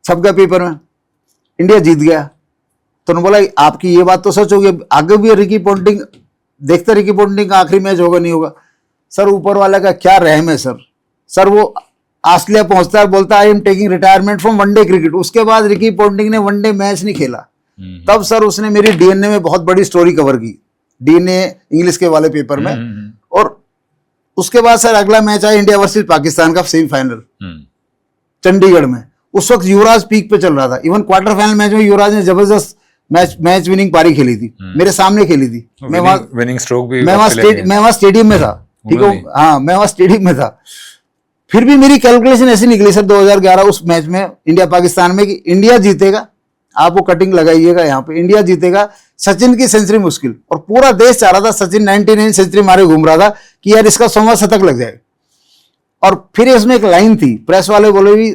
छप गया पेपर में, इंडिया जीत गया। तो उन्होंने बोला आपकी ये बात तो सच होगी, आगे भी रिकी पॉन्टिंग, देखते रिकी पॉन्टिंग का आखिरी मैच होगा नहीं होगा। सर ऊपर वाला का क्या रहम है सर वो ऑस्ट्रेलिया पहुंचता है, बोलता है I am taking retirement from one day cricket. उसके बाद रिकी पॉन्टिंग ने वनडे मैच नहीं खेला। तब सर उसने मेरी डीएनए में बहुत बड़ी स्टोरी कवर की, डीएनए इंग्लिश के वाले पेपर में। और उसके बाद सर अगला मैच आया इंडिया वर्सेस पाकिस्तान का सेमीफाइनल चंडीगढ़ में। उस वक्त युवराज पीक पे चल रहा था। इवन क्वार्टर फाइनल मैच में युवराज ने जबरदस्त मैच विनिंग पारी खेली थी, मेरे सामने खेली थी। मैं वहां स्टेडियम में था, ठीक है, हाँ मैं वहां स्टेडियम में था। फिर भी मेरी कैलकुलेशन ऐसी निकली सर 2011 उस मैच में इंडिया पाकिस्तान में कि इंडिया जीतेगा, आप वो कटिंग लगाइएगा यहाँ पे, इंडिया जीतेगा, सचिन की सेंचुरी मुश्किल, और पूरा देश चाह रहा था सचिन 99 सेंचुरी मारे घूम रहा था कि यार इसका 100वां शतक लग जाए। और फिर इसमें एक लाइन थी, प्रेस वाले बोले भी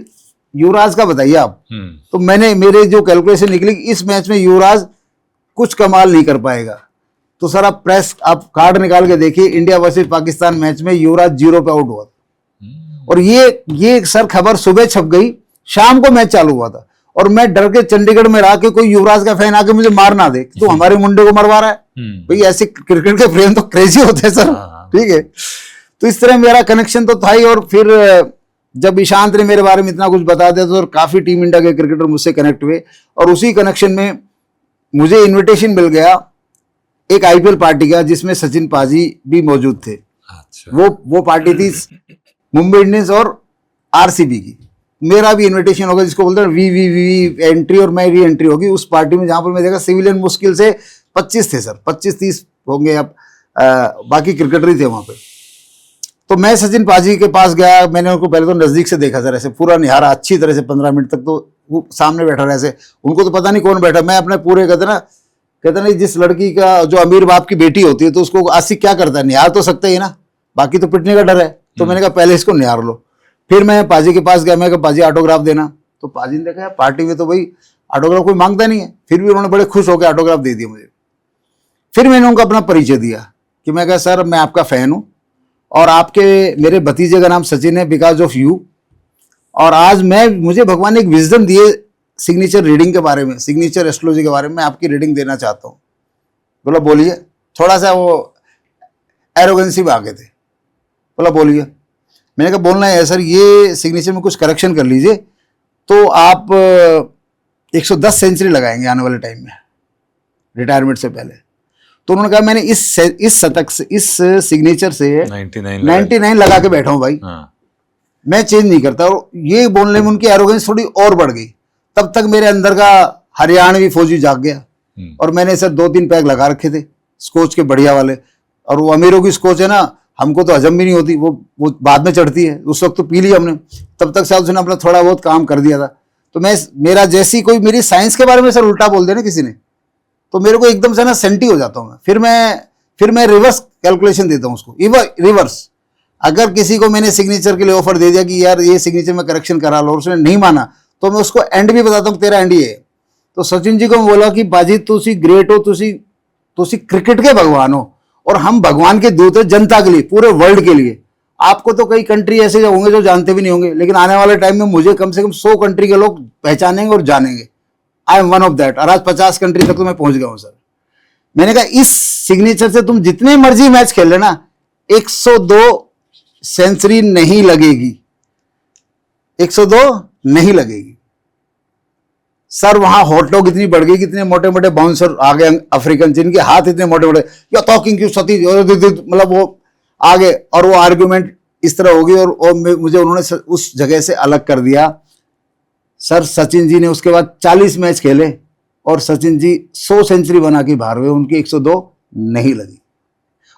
युवराज का बताइए आप। तो मेरे जो कैलकुलेशन निकली इस मैच में युवराज कुछ कमाल नहीं कर पाएगा। तो सर आप कार्ड निकाल के देखिए, इंडिया वर्सेस पाकिस्तान मैच में युवराज 0 पे आउट हुआ था। और ये सर खबर सुबह छप गई, शाम को मैच चालू हुआ था, और मैं डर के चंडीगढ़ में रहा कि कोई युवराज का फैन आके मुझे मार ना दे, तो हमारे मुंडे को मरवा रहा है। भाई ऐसे क्रिकेट के प्रेम तो क्रेजी होते हैं सर, ठीक है। तो इस तरह मेरा कनेक्शन तो था ही। और फिर जब ईशांत ने मेरे बारे में इतना कुछ बता दिया तो काफी टीम इंडिया के क्रिकेटर मुझसे कनेक्ट हुए, और उसी कनेक्शन में मुझे इन्विटेशन मिल गया एक आईपीएल पार्टी का, जिसमें सचिन पाजी भी मौजूद थे। अच्छा। वो पार्टी थी मुंबई इंडियंस और आरसीबी की। मेरा भी इनविटेशन होगा, जिसको बोलते हैं वी एंट्री, और मैं री एंट्री होगी उस पार्टी में, जहां पर मैं देखा सिविलियन मुश्किल से 25 थे सर, 25-30 होंगे, अब बाकी क्रिकेटर ही थे वहां पे। तो मैं सचिन पाजी के पास गया, मैंने उनको पहले तो नजदीक से देखा सर, ऐसे पूरा निहारा अच्छी तरह से 15 मिनट तक। तो वो सामने बैठा रहा ऐसे, उनको तो पता नहीं कौन बैठा। मैं अपने पूरे कहते ना जिस लड़की का जो अमीर बाप की बेटी होती है तो उसको आशिक क्या करता है, निहार तो सकते ही ना, बाकी तो पिटने का डर है। तो मैंने कहा पहले इसको निहार लो। फिर मैं पाजी के पास गया, मैं कहा पाजी ऑटोग्राफ देना। तो पाजी ने देखा पार्टी में तो भाई ऑटोग्राफ कोई मांगता नहीं है, फिर भी उन्होंने बड़े खुश होकर ऑटोग्राफ दे दिया मुझे। फिर मैंने उनको अपना परिचय दिया कि मैं कहा सर मैं आपका फैन हूँ, और आपके मेरे भतीजे का नाम सचिन है, बिकॉज ऑफ यू। और आज मुझे भगवान ने एक विजडम दी है सिग्नेचर रीडिंग के बारे में, सिग्नेचर एस्ट्रोलॉजी के बारे में। मैं आपकी रीडिंग देना चाहता हूँ। बोला बोलिए। थोड़ा सा वो एरोगेंसी में आ गए थे। बोला बोलिए। मैंने कहा बोलना है सर, ये सिग्नेचर में कुछ करेक्शन कर लीजिए तो आप 110 सेंचुरी लगाएंगे आने वाले टाइम में, रिटायरमेंट से पहले। तो उन्होंने कहा मैंने इस शतक से, इस सिग्नेचर से 99 लगा के बैठा हूं भाई। हाँ। मैं चेंज नहीं करता। और ये बोलने में उनकी एरोगेंस थोड़ी और बढ़ गई। तब तक मेरे अंदर का हरियाणवी फौजी जाग गया और मैंने सर 2-3 पैक लगा रखे थे स्कोच के बढ़िया वाले। और वो अमीरों की स्कोच है ना, हमको तो हजम भी नहीं होती, वो बाद में चढ़ती है। उस वक्त तो पी ली हमने, तब तक शायद उसने अपना थोड़ा बहुत काम कर दिया था। तो मेरा जैसी कोई मेरी साइंस के बारे में सर उल्टा बोल दे ना किसी ने, तो मेरे को एकदम से ना सेंटी हो जाता हूँ मैं। फिर मैं रिवर्स कैलकुलेशन देता हूँ उसको, रिवर्स। अगर किसी को मैंने सिग्नेचर के लिए ऑफर दे दिया कि यार ये सिग्नेचर में करेक्शन करा लो और उसने नहीं माना, तो मैं उसको एंड भी बताता हूँ, तेरा एंड ये है। तो सचिन जी को मैं बोला कि बाजी तुसी ग्रेट हो, तुसी क्रिकेट के भगवान हो और हम भगवान के दूत हैं जनता के लिए, पूरे वर्ल्ड के लिए। आपको तो कई कंट्री ऐसे होंगे जो जानते भी नहीं होंगे, लेकिन आने वाले टाइम में मुझे कम से कम 100 कंट्री के लोग पहचानेंगे और जानेंगे। I am one of that. और आज 50 कंट्री तक तो मैं पहुंच गया हूं सर। मैंने कहा इस सिग्नेचर से तुम जितने मर्जी मैच खेल लेना, 102 सेंचुरी नहीं लगेगी, 102 नहीं लगेगी। सर वहां हॉटडॉग इतनी बढ़ गई, कितने मोटे मोटे बाउंसर आ गए अफ्रीकन, जिनके हाथ इतने मोटे मोटे, या टॉकिंग क्यों सती, मतलब वो आ गए। और वो आर्ग्यूमेंट इस तरह होगी और मुझे उन्होंने उस जगह से अलग कर दिया। सर सचिन जी ने उसके बाद 40 मैच खेले और सचिन जी 100 सेंचुरी बना के बाहर हुए, उनकी 102 नहीं लगी।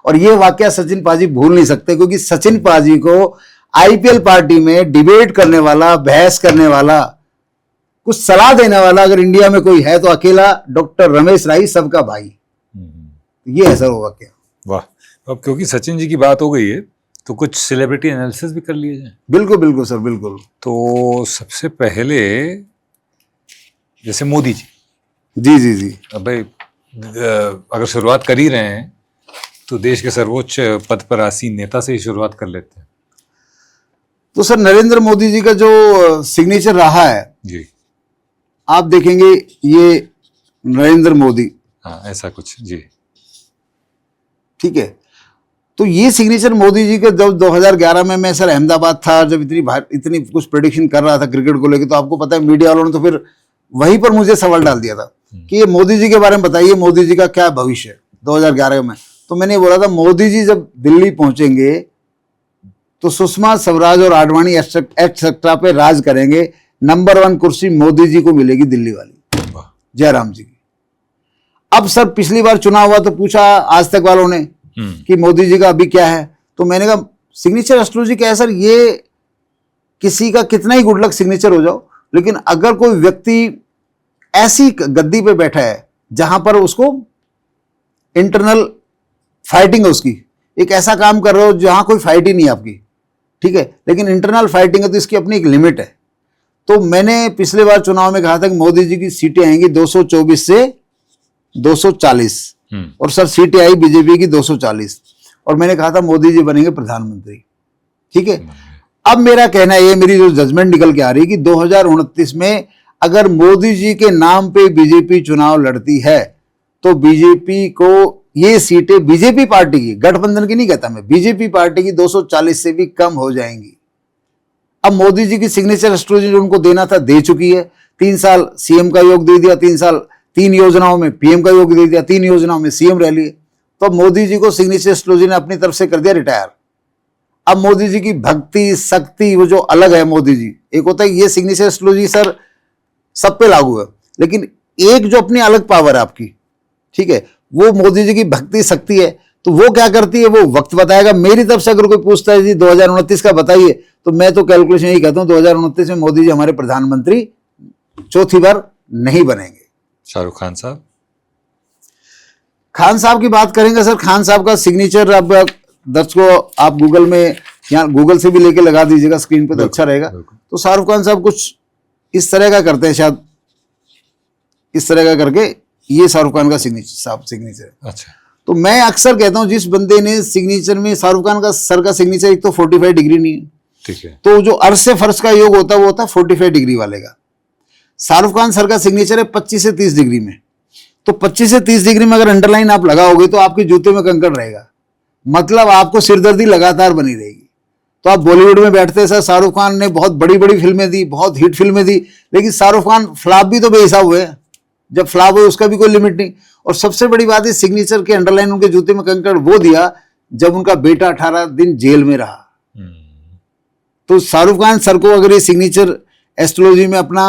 और ये वाकया सचिन पाजी भूल नहीं सकते, क्योंकि सचिन पाजी को आईपीएल पार्टी में डिबेट करने वाला, बहस करने वाला, कुछ सलाह देने वाला अगर इंडिया में कोई है तो अकेला डॉक्टर रमेश राई, सबका भाई। ये है सर वो वाकया। वाह। अब क्योंकि सचिन जी की बात हो गई है तो कुछ सेलिब्रिटी एनालिसिस भी कर लिए जाए। बिल्कुल बिल्कुल सर, बिल्कुल। तो सबसे पहले जैसे मोदी जी, जी जी जी, अब भाई अगर शुरुआत कर ही रहे हैं तो देश के सर्वोच्च पद पर आसीन नेता से ही शुरुआत कर लेते हैं। तो सर नरेंद्र मोदी जी का जो सिग्नेचर रहा है जी, आप देखेंगे, ये नरेंद्र मोदी, हाँ ऐसा कुछ जी, ठीक है। तो ये सिग्नेचर मोदी जी का जब 2011 में मैं सर अहमदाबाद था, जब इतनी कुछ प्रेडिक्शन कर रहा था क्रिकेट को लेकर, तो आपको पता है मीडिया वालों ने तो फिर वहीं पर मुझे सवाल डाल दिया था कि ये मोदी जी के बारे में बताइए, मोदी जी का क्या भविष्य है 2011 में। तो मैंने बोला था मोदी जी जब दिल्ली पहुंचेंगे तो सुषमा स्वराज और आडवाणी एक्सेट्रा पे राज करेंगे। नंबर 1 कुर्सी मोदी जी को मिलेगी दिल्ली वाली, जयराम जी की। अब सर पिछली बार चुनाव हुआ तो पूछा आज तक वालों ने कि मोदी जी का अभी क्या है, तो मैंने कहा सिग्नेचर एस्ट्रोलॉजी क्या है सर, ये किसी का कितना ही गुड लक सिग्नेचर हो जाओ, लेकिन अगर कोई व्यक्ति ऐसी गद्दी पे बैठा है जहां पर उसको इंटरनल फाइटिंग है, उसकी एक ऐसा काम कर रहे हो जहां कोई फाइट ही नहीं है आपकी, ठीक है, लेकिन इंटरनल फाइटिंग है तो इसकी अपनी एक लिमिट है। तो मैंने पिछले बार चुनाव में कहा था कि मोदी जी की सीटें आएंगी 224 से 240 और सर सीटें आई बीजेपी की 240 और मैंने कहा था मोदी जी बनेंगे प्रधानमंत्री, ठीक है। अब मेरा कहना है, मेरी जो जजमेंट निकल के आ रही है कि 2029 में अगर मोदी जी के नाम पे बीजेपी चुनाव लड़ती है तो बीजेपी को ये सीटें, बीजेपी पार्टी की, गठबंधन की नहीं कहता मैं, बीजेपी पार्टी की 240 से भी कम हो जाएंगी। अब मोदी जी की सिग्नेचर एस्ट्रोलॉजी जो उनको देना था दे चुकी है। 3 साल सीएम का योग दे दिया, 3 साल 3 योजनाओं में पीएम का योग दे दिया, 3 योजनाओं में सीएम रह लिए। तो मोदी जी को सिग्नेचर एस्ट्रोलॉजी ने अपनी तरफ से कर दिया रिटायर। अब मोदी जी की भक्ति शक्ति वो जो अलग है मोदी जी, एक होता है ये सिग्नेचर एस्ट्रोलॉजी सर सब पे लागू है, लेकिन एक जो अपनी अलग पावर है आपकी, ठीक है, वो मोदी जी की भक्ति शक्ति है। तो वो क्या करती है वो वक्त बताएगा। मेरी तरफ से अगर कोई पूछता है जी 2029 का बताइए, तो मैं तो कैलकुलेशन यही कहता हूं 2029 में मोदी जी हमारे प्रधानमंत्री चौथी बार नहीं बनेंगे। शाहरुख खान साहब, खान साहब की बात करेंगे सर, खान साहब का सिग्नेचर अब दर्शकों आप गूगल में, यहाँ गूगल से भी लेके लगा दीजिएगा स्क्रीन पे तो अच्छा रहेगा। तो शाहरुख खान साहब कुछ इस तरह का करते हैं, शायद इस तरह का करके, ये शाहरुख खान का सिग्नेचर। अच्छा, तो मैं अक्सर कहता हूं जिस बंदे ने सिग्नेचर में शाहरुख खान का सर का सिग्नेचर एक तो 45 डिग्री नहीं है, ठीक है। तो जो अर्श से फर्श का योग होता है वो होता है 45 डिग्री वाले का। शाहरुख खान सर का सिग्नेचर है 25 से 30 डिग्री में, तो 25 से 30 डिग्री में अगर अंडरलाइन आप लगाओगे तो आपके जूते में कंकड़ रहेगा, मतलब आपको सिरदर्दी लगातार बनी रहेगी। तो आप बॉलीवुड में बैठते सर, शाहरुख खान ने बहुत बड़ी बड़ी फिल्में दी, बहुत हिट फिल्में दी, लेकिन शाहरुख खान फ्लॉप भी तो बेहिसाब हुए, जब फ्लॉप हुए उसका भी कोई लिमिट नहीं। और सबसे बड़ी बात है सिग्नेचर के अंडरलाइन उनके जूते में कंकड़ वो दिया जब उनका बेटा 18 दिन जेल में रहा। तो शाहरुख खान सर को अगर ये सिग्नेचर एस्ट्रोलॉजी में अपना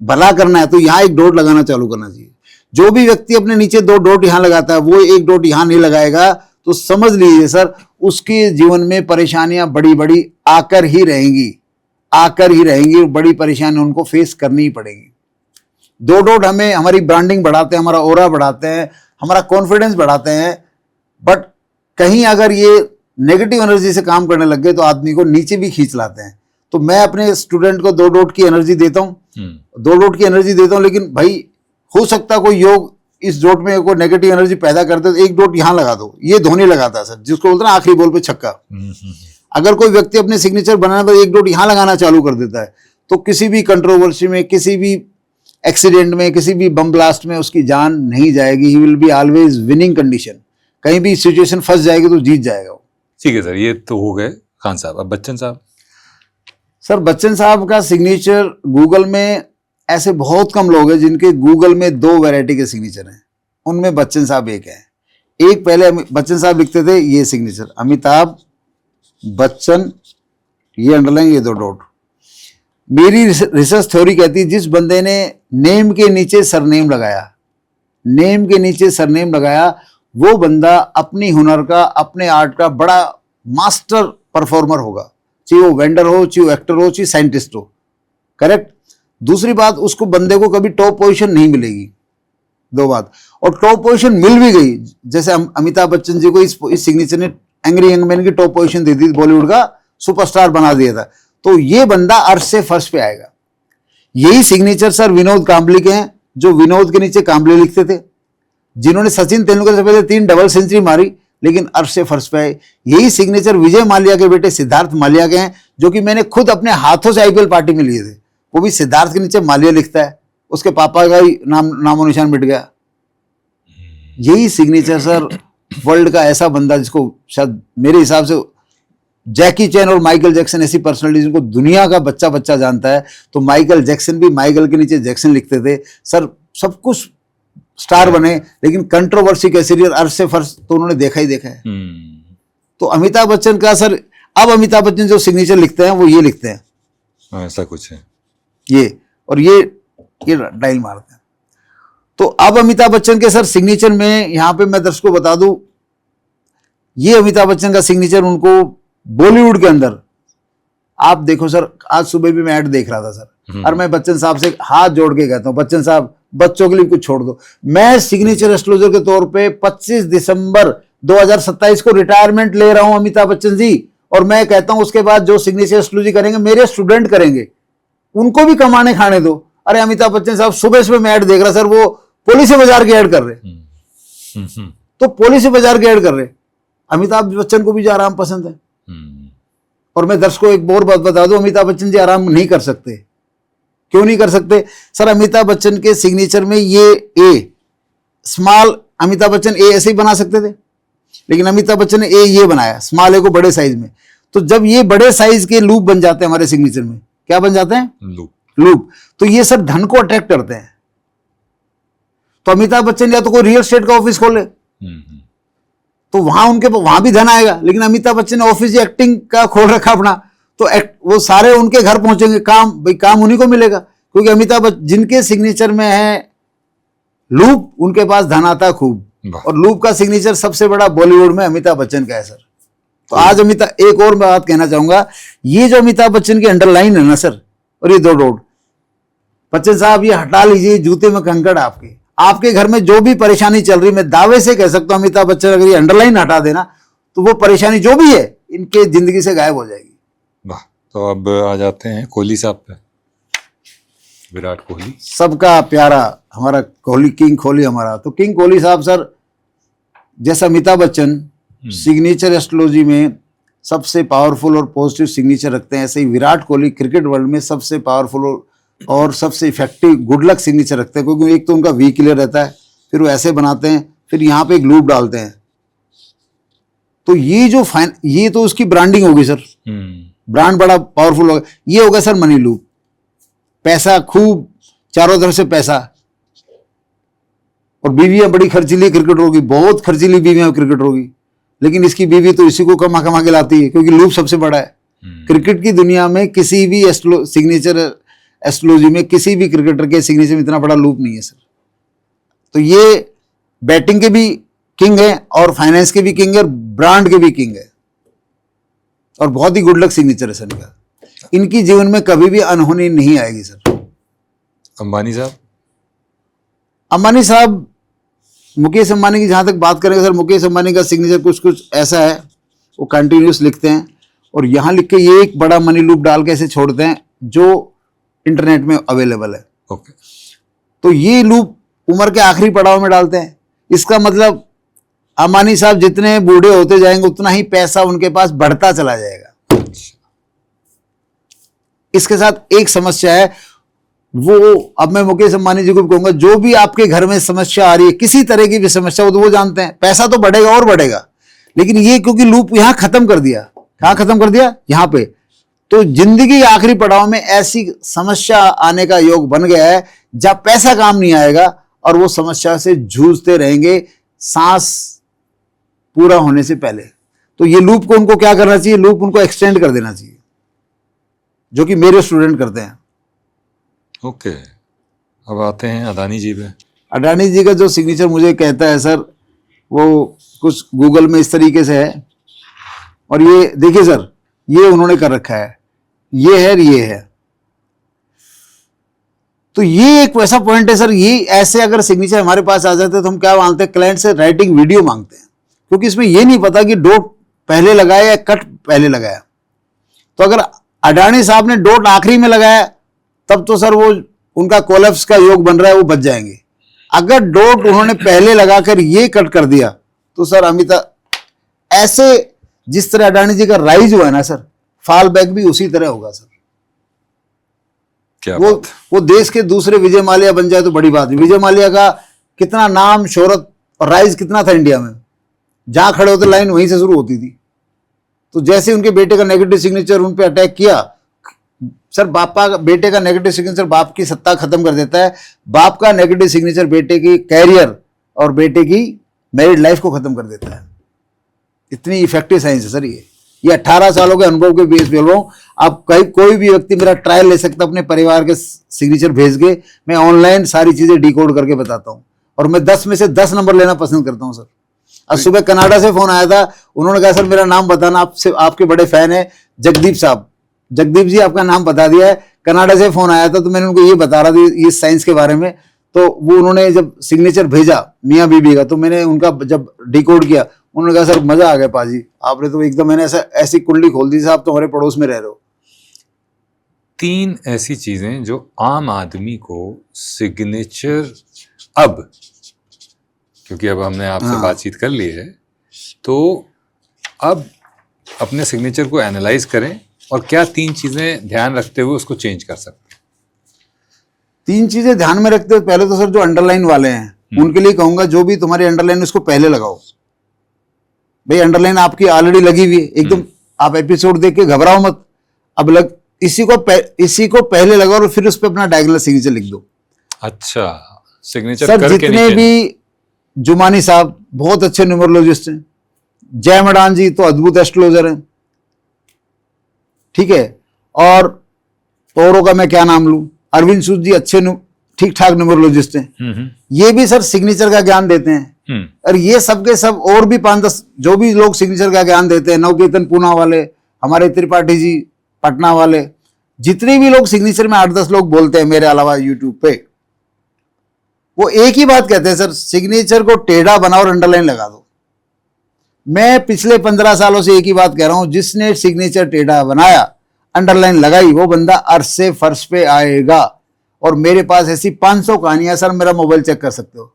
भला करना है तो यहाँ एक डॉट लगाना चालू करना चाहिए। जो भी व्यक्ति अपने नीचे 2 डॉट यहाँ लगाता है वो 1 डॉट यहाँ नहीं लगाएगा तो समझ लीजिए सर उसके जीवन में परेशानियां बड़ी बड़ी आकर ही रहेंगी, बड़ी परेशानी उनको फेस करनी ही पड़ेगी। 2 डॉट हमें हमारी ब्रांडिंग बढ़ाते हैं, हमारा ऑरा बढ़ाते हैं, हमारा कॉन्फिडेंस बढ़ाते हैं, बट कहीं अगर ये नेगेटिव एनर्जी से काम करने लग गए तो आदमी को नीचे भी खींच लाते हैं। तो मैं अपने स्टूडेंट को 2 डॉट की एनर्जी देता हूँ, 2 डॉट की एनर्जी देता हूँ, लेकिन भाई हो सकता कोई योग इस डॉट में कोई नेगेटिव एनर्जी पैदा करते तो 1 डॉट यहां लगा दो। ये धोनी लगाता है सर, जिसको बोलते हैं आखिरी बॉल पे छक्का। अगर कोई व्यक्ति अपने सिग्नेचर बनाना तो 1 डॉट यहां लगाना चालू कर देता है तो किसी भी कंट्रोवर्सी में, किसी भी एक्सीडेंट में, किसी भी बम ब्लास्ट में उसकी जान नहीं जाएगी। He will be always winning condition, कहीं भी सिचुएशन फंस जाएगी तो जीत जाएगा वो। ठीक है सर, ये तो हो गए खान साहब। अब बच्चन साहब। सर बच्चन साहब का सिग्नेचर गूगल में ऐसे बहुत कम लोग हैं जिनके गूगल में 2 वैरायटी के सिग्नेचर हैं, उनमें बच्चन साहब एक है। एक पहले बच्चन साहब लिखते थे ये सिग्नेचर अमिताभ बच्चन, ये अंडरलाइन, ये 2 डॉट। मेरी रिसर्च थ्योरी कहती है जिस बंदे ने नेम के नीचे सरनेम लगाया, नेम के नीचे सरनेम लगाया, वो बंदा अपनी हुनर का, अपने आर्ट का बड़ा मास्टर परफॉर्मर होगा, चाहे वो वेंडर हो, चाहे वो एक्टर हो, चाहे साइंटिस्ट हो। करेक्ट। दूसरी बात, उसको बंदे को कभी टॉप पोजीशन नहीं मिलेगी, 2 बात। और टॉप पोजीशन मिल भी गई, जैसे अमिताभ बच्चन जी को इस सिग्नेचर ने एंग्री यंग मैन की टॉप पोजीशन दे दी, बॉलीवुड का सुपरस्टार बना दिया था, तो ये बंदा अर्श से फर्श पे आएगा। यही सिग्नेचर सर विनोद कांबली के हैं, जो विनोद के नीचे कांबली लिखते थे, जिन्होंने सचिन तेंदुलकर से पहले 3 डबल सेंचुरी मारी, लेकिन अर्श से फर्श पे आए। यही सिग्नेचर विजय माल्या के बेटे सिद्धार्थ माल्या के हैं, जो कि मैंने खुद अपने हाथों से आईपीएल पार्टी में लिए थे। वो भी सिद्धार्थ के नीचे माल्या लिखता है, उसके पापा का ही नामो निशान मिट गया। यही सिग्नेचर सर वर्ल्ड का ऐसा बंदा जिसको शायद मेरे हिसाब से जैकी चैन और माइकल जैक्सन ऐसी पर्सनालिटी जिनको दुनिया का बच्चा बच्चा जानता है, तो माइकल जैक्सन भी माइकल के नीचे जैक्सन लिखते थे सर। सब कुछ स्टार बने, लेकिन कंट्रोवर्सी कैसे रही, अर्श से फर्श तो उन्होंने देखा ही देखा है। तो अमिताभ बच्चन का सर, अब अमिताभ बच्चन जो सिग्नेचर लिखते हैं वो ये लिखते हैं, ऐसा कुछ है ये, और ये डायल मारते हैं। तो अब अमिताभ बच्चन के सर सिग्नेचर में, यहां पे मैं दर्शकों को बता दूं, ये अमिताभ बच्चन का सिग्नेचर उनको बॉलीवुड के अंदर, आप देखो सर, आज सुबह भी मैं ऐड देख रहा था सर, और मैं बच्चन साहब से हाथ जोड़ के कहता हूं, बच्चन साहब बच्चों के लिए कुछ छोड़ दो। मैं सिग्नेचर एस्ट्रोलॉजर के तौर पे 25 दिसंबर 2027 को रिटायरमेंट ले रहा हूं अमिताभ बच्चन जी, और मैं कहता हूं उसके बाद जो सिग्नेचर एस्ट्रोलॉजी करेंगे मेरे स्टूडेंट करेंगे, उनको भी कमाने खाने दो। अरे अमिताभ बच्चन साहब सुबह सुबह मैं ऐड देख रहा सर, वो पॉलिसी बाजार की ऐड कर रहे, तो पॉलिसी बाजार की ऐड कर रहे। अमिताभ बच्चन को भी जो आराम पसंद है, और मैं दर्शकों एक और बात बता दूं, अमिताभ बच्चन जी आराम नहीं कर सकते। क्यों नहीं कर सकते सर? अमिताभ बच्चन के सिग्नेचर में ये ए स्मॉल, अमिताभ बच्चन ए ऐसे ही बना सकते थे, लेकिन अमिताभ बच्चन ने ए ये बनाया, स्मॉल ए को बड़े साइज में। तो जब ये बड़े साइज के लूप बन जाते हैं हमारे सिग्नेचर में, क्या बन जाते हैं? लूप। तो ये सब धन को अट्रैक्ट करते हैं। तो अमिताभ बच्चन या तो कोई रियल एस्टेट का ऑफिस खोले, तो वहां भी धन आएगा, लेकिन अमिताभ बच्चन ने ऑफिस एक्टिंग का खोल रखा अपना, तो वो सारे उनके घर पहुंचेंगे, काम उन्हीं को मिलेगा, क्योंकि अमिताभ जिनके सिग्नेचर में है लूप, उनके पास धन आता खूब। और लूप का सिग्नेचर सबसे बड़ा बॉलीवुड में अमिताभ बच्चन का है सर। तो आज एक और बात कहना चाहूंगा, ये जो अमिताभ बच्चन की अंडरलाइन है ना सर, और ये 2 डॉट, बच्चन साहब ये हटा लीजिए, जूते में कंकड़ आपके घर में जो भी परेशानी चल रही, मैं दावे से कह सकता हूं अमिताभ बच्चन अगर ये अंडरलाइन हटा देना तो वो परेशानी जो भी है इनके जिंदगी से गायब हो जाएगी। वाह। तो अब आ जाते हैं कोहली साहब पे, विराट कोहली, सबका प्यारा हमारा कोहली, किंग कोहली हमारा। तो किंग कोहली साहब सर जैसा अमिताभ बच्चन सिग्नेचर एस्ट्रोलॉजी में सबसे पावरफुल और पॉजिटिव सिग्नेचर रखते हैं, ऐसे ही विराट कोहली क्रिकेट वर्ल्ड में सबसे पावरफुल और सबसे इफेक्टिव गुड लक सिग्नेचर रखते हैं, क्योंकि एक तो उनका वी क्लियर रहता है, फिर वो ऐसे बनाते हैं, फिर यहाँ पे एक लूप डालते हैं। तो ये जो ये तो उसकी ब्रांडिंग होगी सर, ब्रांड बड़ा पावरफुल होगा। ये होगा सर मनी लूप, पैसा खूब चारों तरफ से पैसा, और बीवियां बड़ी खर्चीली क्रिकेटर होगी, बहुत खर्चीली बीवियां क्रिकेटर होगी, लेकिन इसकी बीवी तो इसी को कमा कमा के लाती है, क्योंकि लूप सबसे बड़ा है। क्रिकेट की दुनिया में किसी भी सिग्नेचर एस्ट्रोलॉजी में किसी भी क्रिकेटर के सिग्नेचर में इतना बड़ा लूप नहीं है सर। तो ये बैटिंग के भी किंग है और फाइनेंस के भी किंग है और ब्रांड के भी किंग है, और बहुत ही गुड लक सिग्नेचर है सर इनका। इनकी जीवन में कभी भी अनहोनी नहीं आएगी सर। अंबानी साहब? अंबानी साहब, मुकेश अंबानी की जहां तक बात करेंगे सर, मुकेश अंबानी का सिग्नेचर कुछ कुछ ऐसा है, वो कंटिन्यूस लिखते हैं और यहां लिख के ये एक बड़ा मनी लूप डाल के ऐसे छोड़ते हैं जो इंटरनेट में अवेलेबल है। ओके। तो ये लूप उम्र के आखिरी पड़ाव में डालते हैं। इसका मतलब अंबानी साहब जितने बूढ़े होते जाएंगे उतना ही पैसा उनके पास बढ़ता चला जाएगा। इसके साथ एक समस्या है, वो अब मैं मुकेश अंबानी जी को भी कहूंगा, जो भी आपके घर में समस्या आ रही है, किसी तरह की भी समस्या हो, तो वो जानते हैं पैसा तो बढ़ेगा और बढ़ेगा, लेकिन ये क्योंकि लूप यहां खत्म कर दिया, कहां खत्म कर दिया, यहां पे, तो जिंदगी के आखिरी पड़ाव में ऐसी समस्या आने का योग बन गया है जब पैसा काम नहीं आएगा और वो समस्या से जूझते रहेंगे सांस पूरा होने से पहले। तो ये लूप को उनको क्या करना चाहिए, लूप उनको एक्सटेंड कर देना चाहिए, जो कि मेरे स्टूडेंट करते हैं। ओके। अब आते हैं अडानी जी पे। अडानी जी का जो सिग्नेचर मुझे कहता है सर, वो कुछ गूगल में इस तरीके से है, और ये देखिए सर, ये उन्होंने कर रखा है, ये है, ये है। तो ये एक वैसा पॉइंट है सर, ये ऐसे अगर सिग्नेचर हमारे पास आ जाते हैं तो हम क्या मांगते हैं, क्लाइंट से राइटिंग वीडियो मांगते हैं, क्योंकि इसमें ये नहीं पता कि डॉट पहले लगाया या कट पहले लगाया। तो अगर अडानी साहब ने डॉट आखिरी में लगाया तब तो सर वो उनका कोलैप्स का योग बन रहा है, वो बच जाएंगे। अगर डॉट उन्होंने पहले लगाकर ये कट कर दिया तो सर अमिताभ ऐसे, जिस तरह अडानी जी का राइज हुआ है ना सर, फॉल बैक भी उसी तरह होगा सर। क्या वो देश के दूसरे विजय माल्या बन जाए तो बड़ी बात है। विजय माल्या का कितना नाम, शोहरत और राइज कितना था इंडिया में, जहां खड़े होते लाइन वहीं से शुरू होती थी। तो जैसे उनके बेटे का नेगेटिव सिग्नेचर उन पे अटैक किया सर, बेटे का नेगेटिव सिग्नेचर बाप की सत्ता खत्म कर देता है, बाप का नेगेटिव सिग्नेचर बेटे की कैरियर और बेटे की मैरिड लाइफ को खत्म कर देता है। इतनी इफेक्टिव साइंस है सर ये 18 सालों के अनुभव के बेस पे बोल रहा हूँ। आप कोई भी व्यक्ति मेरा ट्रायल ले सकता अपने परिवार के सिग्नेचर भेज के, मैं ऑनलाइन सारी चीजें डिकोड करके बताता हूँ, और मैं 10 में से 10 नंबर लेना पसंद करता हूँ सर। आज सुबह कनाडा से फोन आया था, उन्होंने कहा सर मेरा नाम बताना, आपसे आपके बड़े फैन है जगदीप साहब, जगदीप जी आपका नाम बता दिया है। कनाडा से फोन आया था, तो मैंने उनको ये बता रहा था ये साइंस के बारे में, तो वो उन्होंने जब सिग्नेचर भेजा मियाँ बीबी का, तो मैंने उनका जब डिकोड किया, उन्होंने कहा सर मजा आ गया पाजी, आपने तो एकदम, मैंने ऐसी कुंडली खोल दी, आप तो हमारे पड़ोस में रह रहे हो। 3 ऐसी चीजें जो आम आदमी को सिग्नेचर, अब क्योंकि अब हमने आपसे बातचीत कर ली है, तो अब अपने सिग्नेचर को एनालाइज करें और क्या 3 चीजें ध्यान रखते हुए उसको चेंज कर सकते हैं। 3 चीजें ध्यान में रखते हुए, पहले तो सर जो अंडरलाइन वाले हैं उनके लिए कहूंगा, जो भी तुम्हारी अंडरलाइन उसको पहले लगाओ। भाई अंडरलाइन आपकी ऑलरेडी लगी हुई है, एकदम आप एपिसोड देख के घबराओ मत, अब इसी को पहले लगाओ और फिर उस पर अपना डायगोनल सिग्नेचर लिख दो। अच्छा, सिग्नेचर सर करके जितने भी जुमानी साहब बहुत अच्छे न्यूमरोलॉजिस्ट हैं, जय मडान जी तो अद्भुत एस्ट्रोलॉजर हैं, ठीक है, और का मैं क्या नाम लूं, अरविंद सूद जी अच्छे ठीक ठाक न्यूमरोलॉजिस्ट हैं, ये भी सर सिग्नेचर का ज्ञान देते हैं। और ये सब के सब और भी 5-10 जो भी लोग सिग्नेचर का ज्ञान देते हैं, नवकेतन पूना वाले, हमारे त्रिपाठी जी पटना वाले, जितने भी लोग सिग्नेचर में 8-10 लोग बोलते हैं मेरे अलावा यूट्यूब पे, वो एक ही बात कहते हैं सर, सिग्नेचर को टेढ़ा बनाओ और अंडरलाइन लगा दो। मैं पिछले 15 सालों से एक ही बात कह रहा हूं, जिसने सिग्नेचर टेढ़ा बनाया, अंडरलाइन लगाई, वो बंदा अर्श से फर्श पे आएगा। और मेरे पास ऐसी 500 कहानियां सर, मेरा मोबाइल चेक कर सकते हो।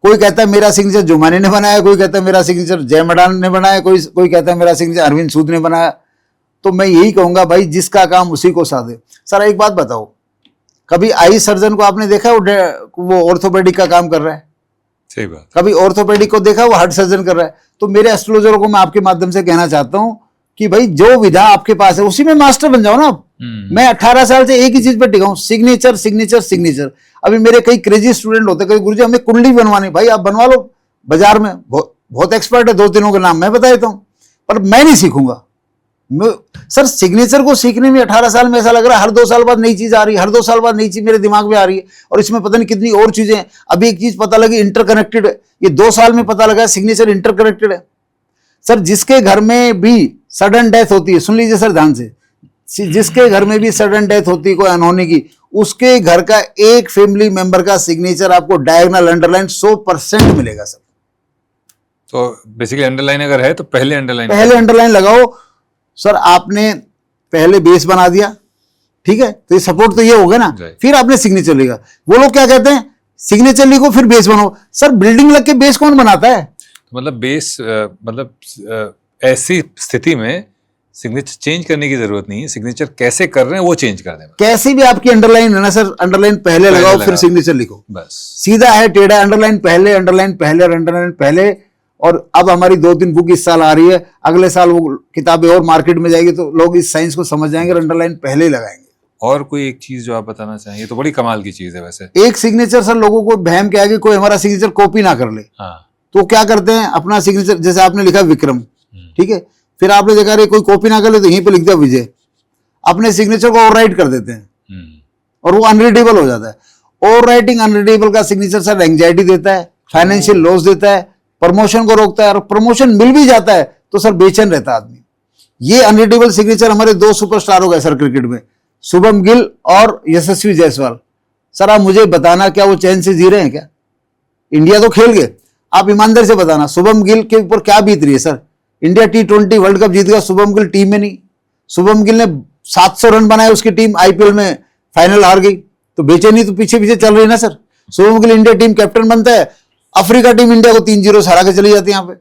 कोई कहता है मेरा सिग्नेचर जुमानी ने बनाया, कोई कहता है मेरा सिग्नेचर जय मडान ने बनाया, कोई कहता है मेरा सिग्नेचर अरविंद सूद ने बनाया। तो मैं यही कहूंगा भाई, जिसका काम उसी को साधे। सर एक बात बताओ, कभी आई सर्जन को आपने देखा वो ऑर्थोपेडिक का काम कर रहा है? सही बात। कभी ऑर्थोपेडिक को देखा वो हार्ट सर्जन कर रहा है? तो मेरे एस्ट्रोलॉजरों को मैं आपके माध्यम से कहना चाहता हूं कि भाई जो विधा आपके पास है उसी में मास्टर बन जाओ ना आप। मैं 18 साल से एक ही चीज पर टिका हूं, सिग्नेचर सिग्नेचर सिग्नेचर। अभी मेरे कई क्रेजी स्टूडेंट होते हैं, गुरुजी हमें कुंडली बनवानी, भाई आप बनवा लो बाजार में, बहुत एक्सपर्ट है, 2-3 के नाम मैं बता देता हूं, पर मैं नहीं सीखूंगा। सर सिग्नेचर को सीखने में 18 साल में ऐसा लग रहा है हर 2 साल बाद नई चीज आ रही है, हर 2 साल बाद नई चीज मेरे दिमाग में आ रही है, और इसमें पता नहीं कितनी और चीजें हैं। अभी एक चीज पता लगी, इंटरकनेक्टेड है, ये 2 साल में पता लगा सिग्नेचर इंटरकनेक्टेड है। सर जिसके घर में भी सडन डेथ होती है, सुन लीजिए सर ध्यान से, जिसके घर में भी सडन डेथ होती है कोई अनहोनी की, उसके घर का एक फैमिली मेंबर का सिग्नेचर आपको डायगोनल अंडरलाइन 100% मिलेगा सर। तो बेसिकली अंडरलाइन अगर है तो पहले अंडरलाइन लगाओ सर। आपने पहले बेस बना दिया, ठीक है, तो ये सपोर्ट तो ये होगा ना, फिर आपने सिग्नेचर लिखा। वो लोग क्या कहते हैं, सिग्नेचर लिखो फिर बेस बनाओ। सर बिल्डिंग लग के बेस कौन बनाता है? तो मतलब बेस ऐसी स्थिति में सिग्नेचर चेंज करने की जरूरत नहीं है, सिग्नेचर कैसे कर रहे हैं वो चेंज कर दें। कैसी भी आपकी अंडरलाइन है ना सर, अंडरलाइन पहले लगाओ फिर सिग्नेचर लिखो, बस। सीधा है टेढ़ा, अंडरलाइन पहले अंडरलाइन पहले अंडरलाइन पहले। और अब हमारी 2-3 बुक इस साल आ रही है, अगले साल वो किताबें और मार्केट में जाएगी तो लोग इस साइंस को समझ जाएंगे और अंडरलाइन पहले ही लगाएंगे। और कोई एक चीज जो आप बताना चाहेंगे, तो बड़ी कमाल की चीज है वैसे। एक सिग्नेचर सर लोगों को बहम के आगे कोई हमारा सिग्नेचर कॉपी ना कर ले। हाँ। तो क्या करते हैं, अपना सिग्नेचर जैसे आपने लिखा विक्रम, ठीक है, फिर आपने देखा रे कोई कॉपी ना कर ले तो यहीं पे लिख दिया विजय, अपने सिग्नेचर को ओवरराइट कर देते हैं और वो अनरीडेबल हो जाता है। ओवर राइटिंग अनरीडेबल का सिग्नेचर सर एंग्जाइटी देता है, फाइनेंशियल लॉस देता है, प्रमोशन को रोकता है, और प्रमोशन मिल भी जाता है तो सर बेचैन रहता है आदमी। ये अनरीडेबल सिग्नेचर हमारे 2 सुपरस्टार हो गए सर क्रिकेट में, शुभम गिल और यशस्वी जायसवाल। सर आप मुझे बताना, क्या वो चैन से जी रहे हैं क्या? इंडिया तो खेल गए, आप ईमानदारी से बताना शुभम गिल के ऊपर क्या बीत रही है sir? India T20 world cup जीत गया, शुभम गिल टीम में नहीं। शुभम गिल ने 700 रन बनाए, उसकी टीम आईपीएल में फाइनल हार गई, तो बेचैनी तो पीछे पीछे चल रही है ना sir. Shubham Gill India team captain बनता है, अफ्रीका टीम इंडिया को 3-0 से हरा के चली जाती है यहाँ पे।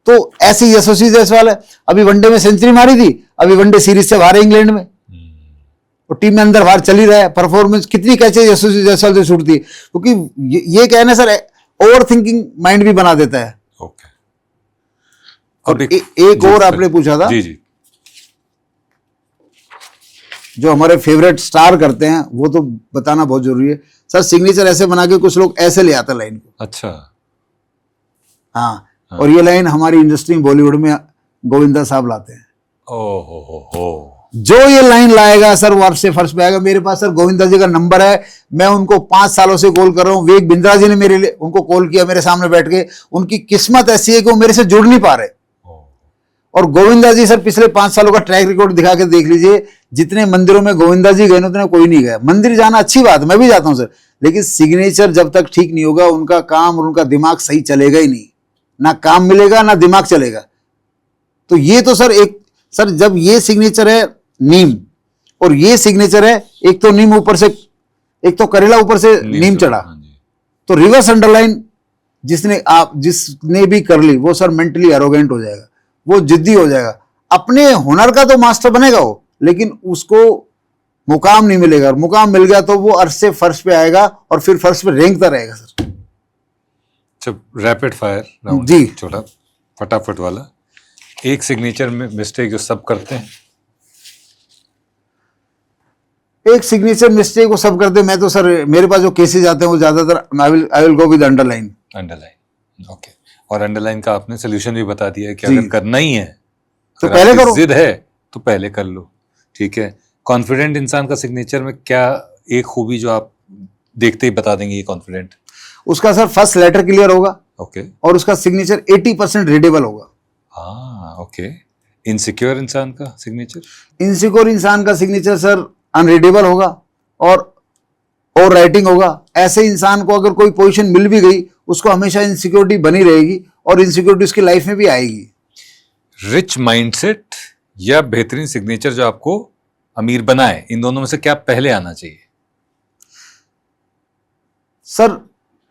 तो ऐसी यशस्वी जायसवाल है, अभी वनडे में सेंचुरी मारी थी, अभी वनडे सीरीज से हारे इंग्लैंड में, और टीम में अंदर बाहर चली रहा है। परफॉर्मेंस कितनी कैचे यशस्वी जायसवाल से छूटती है, क्योंकि ये कहना सर ओवर थिंकिंग माइंड भी बना देता है। ओके। और एक और आपने पूछा था, जी, जो हमारे फेवरेट स्टार करते हैं वो तो बताना बहुत जरूरी है सर। सिग्नेचर ऐसे बना के कुछ लोग ऐसे ले आते लाइन को। अच्छा। हाँ, और ये लाइन हमारी इंडस्ट्री में बॉलीवुड में गोविंदा साहब लाते हैं। ओहो। जो ये लाइन लाएगा सर वो आपसे फर्स्ट पे आएगा। मेरे पास सर गोविंदा जी का नंबर है, मैं उनको 5 सालों से कॉल कर रहा हूँ। विवेक बिंद्रा जी ने मेरे लिए उनको कॉल किया मेरे सामने बैठ के। उनकी किस्मत ऐसी है कि वो मेरे से जुड़ नहीं पा रहे। और गोविंदा जी सर पिछले 5 सालों का ट्रैक रिकॉर्ड दिखा के देख लीजिए, जितने मंदिरों में गोविंदा जी गए उतने कोई नहीं गया। मंदिर जाना अच्छी बात है, मैं भी जाता हूं सर, लेकिन सिग्नेचर जब तक ठीक नहीं होगा उनका काम और उनका दिमाग सही चलेगा ही नहीं। ना काम मिलेगा ना दिमाग चलेगा। तो ये तो सर सर जब ये सिग्नेचर है नीम, और ये सिग्नेचर है, एक तो नीम ऊपर से, एक तो करेला ऊपर से नीम चढ़ा, तो रिवर्स अंडरलाइन जिसने भी कर ली वो सर मेंटली एरोगेंट हो जाएगा, वो जिद्दी हो जाएगा। अपने हुनर का तो मास्टर बनेगा वो, लेकिन उसको मुकाम नहीं मिलेगा। और मुकाम मिल गया तो वो अर्श से फर्श पे आएगा और फिर फर्श पे रेंगता रहेगा सर। जब रैपिड फायर राउंड जी, छोटा फटाफट वाला, एक सिग्नेचर में मिस्टेक जो सब करते हैं। एक सिग्नेचर मिस्टेक को सब करते हैं। मैं तो सर मेरे पास जो केसेस आते हैं वो ज्यादातर I will go with underline. Okay. और अंडरलाइन का आपने सोल्यूशन भी बता दिया है कि अगर करना ही है तो पहले करो, जिद है तो पहले कर लो। ठीक है। कॉन्फिडेंट इंसान का सिग्नेचर में क्या एक खूबी जो आप देखते ही बता देंगे ये कॉन्फिडेंट? उसका सर फर्स्ट लेटर क्लियर होगा। ओके। और उसका सिग्नेचर 80% रीडेबल होगा। हाँ, ओके। इनसिक्योर इंसान का सिग्नेचर? इनसिक्योर इंसान का सिग्नेचर सर अनरीडेबल होगा और राइटिंग होगा। ऐसे इंसान को अगर कोई पोजीशन मिल भी गई उसको हमेशा इनसिक्योरिटी बनी रहेगी और इनसिक्योरिटी उसकी लाइफ में भी आएगी। रिच माइंडसेट या बेहतरीन सिग्नेचर जो आपको अमीर बनाए, इन दोनों में से क्या पहले आना चाहिए? Sir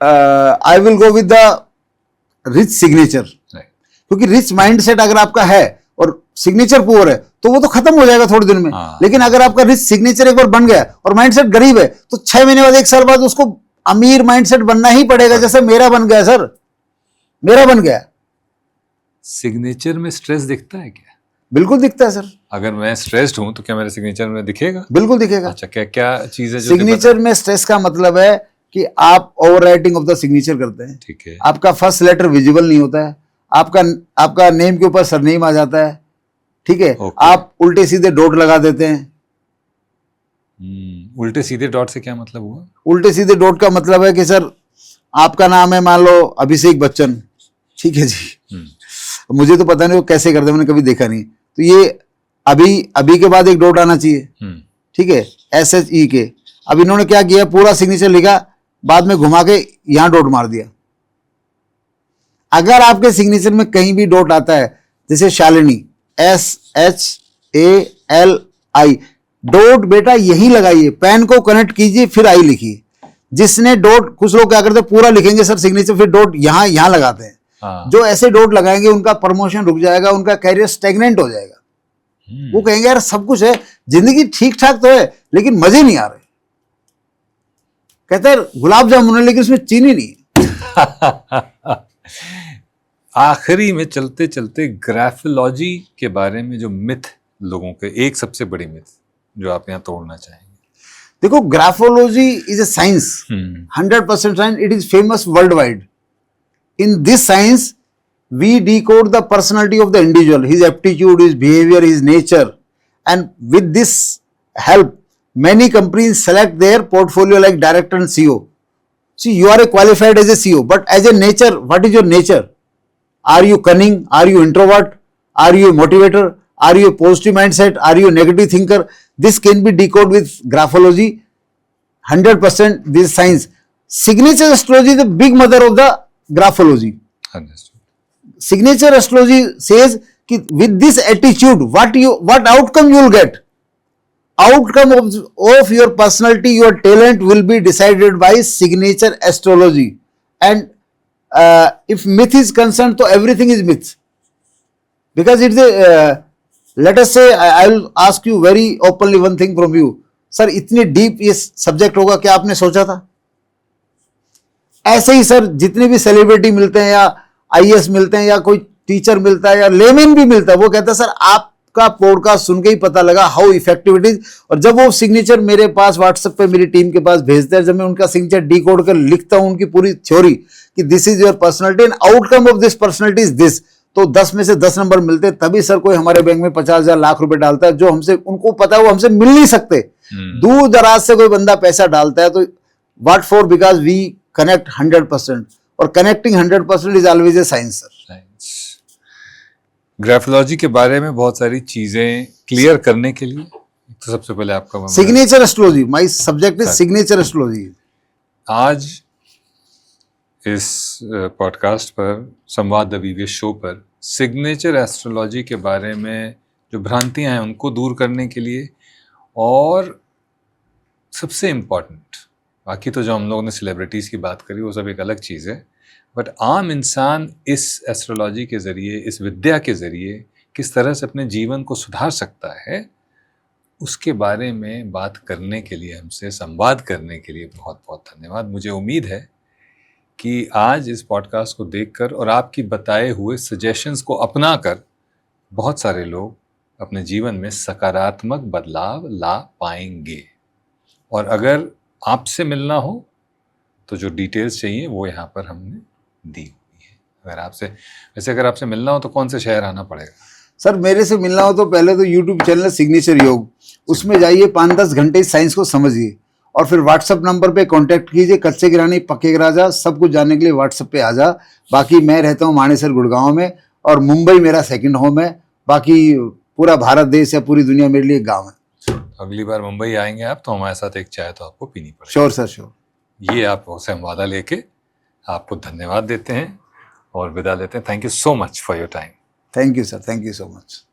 I will go with the rich signature, क्योंकि रिच माइंडसेट अगर आपका है और सिग्नेचर पुअर है तो वो तो खत्म हो जाएगा थोड़े दिन में। लेकिन अगर आपका रिच सिग्नेचर एक बार बन गया और माइंडसेट गरीब है तो 6 महीने बाद 1 साल बाद उसको अमीर माइंडसेट बनना ही पड़ेगा, जैसे मेरा बन गया सर, मेरा बन गया। सिग्नेचर में स्ट्रेस दिखता है क्या? बिल्कुल दिखता है सर। अगर मैं स्ट्रेस्ड हूं तो क्या मेरे सिग्नेचर में दिखेगा? बिल्कुल दिखेगा। अच्छा, क्या क्या चीज है जो सिग्नेचर में स्ट्रेस का मतलब है कि आप over writing of the signature करते हैं, ठीक है, आपका फर्स्ट लेटर विजिबल नहीं होता है, आपका नेम के ऊपर सरनेम आ जाता है, ठीक है, आप उल्टे सीधे डॉट लगा देते हैं। उल्टे सीधे डॉट से क्या मतलब हुआ? उल्टे सीधे डॉट का मतलब है कि सर आपका नाम है मान लो अभिषेक बच्चन, ठीक है जी, मुझे तो पता नहीं वो कैसे करते, मैंने कभी देखा नहीं, तो ये अभी के बाद एक डॉट आना चाहिए, ठीक है, SHE के। अब इन्होंने क्या किया, पूरा सिग्नेचर लिखा, बाद में घुमा के यहां डॉट मार दिया। अगर आपके सिग्नेचर में कहीं भी डॉट आता है, जैसे शालिनी SHALI, डॉट बेटा यही लगाइए, पेन को कनेक्ट कीजिए फिर आई लिखिए। जिसने डॉट, कुछ लोग क्या करते हैं पूरा लिखेंगे सर सिग्नेचर, फिर डॉट यहां लगाते हैं। जो ऐसे डॉट लगाएंगे उनका प्रमोशन रुक जाएगा, उनका कैरियर स्टैग्नेंट हो जाएगा। वो कहेंगे यार सब कुछ है, जिंदगी ठीक ठाक तो है लेकिन मजे नहीं आ रहे। कहते हैं गुलाब जामुन है लेकिन उसमें चीनी नहीं है। आखिरी में चलते चलते ग्राफोलॉजी के बारे में जो मिथ लोगों के, एक सबसे बड़ी मिथ जो आप यहाँ तोड़ना चाहेंगे। देखो, graphology is a science, 100% science, it is famous world wide. In this science, we decode the personality of the individual, his aptitude, his behavior, his nature, and with this help, many companies select their portfolio like director and CEO. See, you are qualified as a CEO, but as a nature, what is your nature? Are you cunning? Are you introvert? Are you a motivator? Are you a positive mindset? Are you a negative thinker? This can be decoded with graphology. 100% this is science. Signature astrology is the big mother of the graphology. Understood. Signature astrology says कि with this attitude, what outcome you will get? Outcome of your personality, your talent will be decided by signature astrology. And if myth is concerned, so everything is myth. Because it's a, let us say, I will ask you very openly one thing from you. Sir इतनी deep ये subject होगा क्या आपने सोचा था? ऐसे ही sir जितने भी सेलिब्रिटी मिलते हैं या IAS मिलते हैं या कोई टीचर मिलता है या लेमैन भी मिलता है, वो कहता है सर आपका पॉडकास्ट सुन के ही पता लगा हाउ इफेक्टिव इट इज। और जब वो सिग्नेचर मेरे पास व्हाट्सएप पे मेरी टीम के पास भेजते हैं, जब मैं उनका सिग्नेचर डिकोड कर लिखता हूं उनकी पूरी थ्योरी कि this is your personality and outcome of this personality is this, तो 10 में से 10 नंबर मिलते हैं। तभी सर कोई हमारे बैंक में 50,000 लाख रुपए डालता है, जो हमसे, उनको पता है वो हमसे मिल नहीं सकते। दूर दराज से कोई बंदा पैसा डालता है तो what for, because we connect 100%, और connecting 100% is always a science sir. Graphology के बारे में बहुत सारी चीजें क्लियर करने के लिए तो सबसे पहले आपका signature astrology, my subject is signature astrology. आज इस पॉडकास्ट पर, संवाद द वीवीएस शो पर, सिग्नेचर एस्ट्रोलॉजी के बारे में जो भ्रांतियां हैं उनको दूर करने के लिए, और सबसे इम्पॉर्टेंट, बाकी तो जो हम लोगों ने सेलिब्रिटीज़ की बात करी वो सब एक अलग चीज़ है, बट आम इंसान इस एस्ट्रोलॉजी के ज़रिए, इस विद्या के ज़रिए किस तरह से अपने जीवन को सुधार सकता है, उसके बारे में बात करने के लिए, हमसे संवाद करने के लिए बहुत बहुत धन्यवाद। मुझे उम्मीद है कि आज इस पॉडकास्ट को देखकर और आपकी बताए हुए सजेशंस को अपनाकर बहुत सारे लोग अपने जीवन में सकारात्मक बदलाव ला पाएंगे। और अगर आपसे मिलना हो तो जो डिटेल्स चाहिए वो यहाँ पर हमने दी हुई है। अगर आपसे मिलना हो तो कौन से शहर आना पड़ेगा? सर मेरे से मिलना हो तो पहले तो यूट्यूब चैनल सिग्नेचर योग, उसमें जाइए, 5-10 घंटे साइंस को समझिए, और फिर व्हाट्सअप नंबर पे कांटेक्ट कीजिए। कच्चे गिरानी पक्के गिराजा, सब कुछ जानने के लिए व्हाट्सअप पे आ जा। बाकी मैं रहता हूँ मानेसर गुड़गांव में, और मुंबई मेरा सेकंड होम है। बाकी पूरा भारत देश या पूरी दुनिया मेरे लिए गाँव है। अगली बार मुंबई आएंगे आप तो हमारे साथ एक चाय तो आपको पीनी पड़ेगी। Sure sir, sure. ये आप से हम वादा लेके आपको धन्यवाद देते हैं और विदा लेते हैं। Thank you so much for your time. Thank you sir, thank you so much.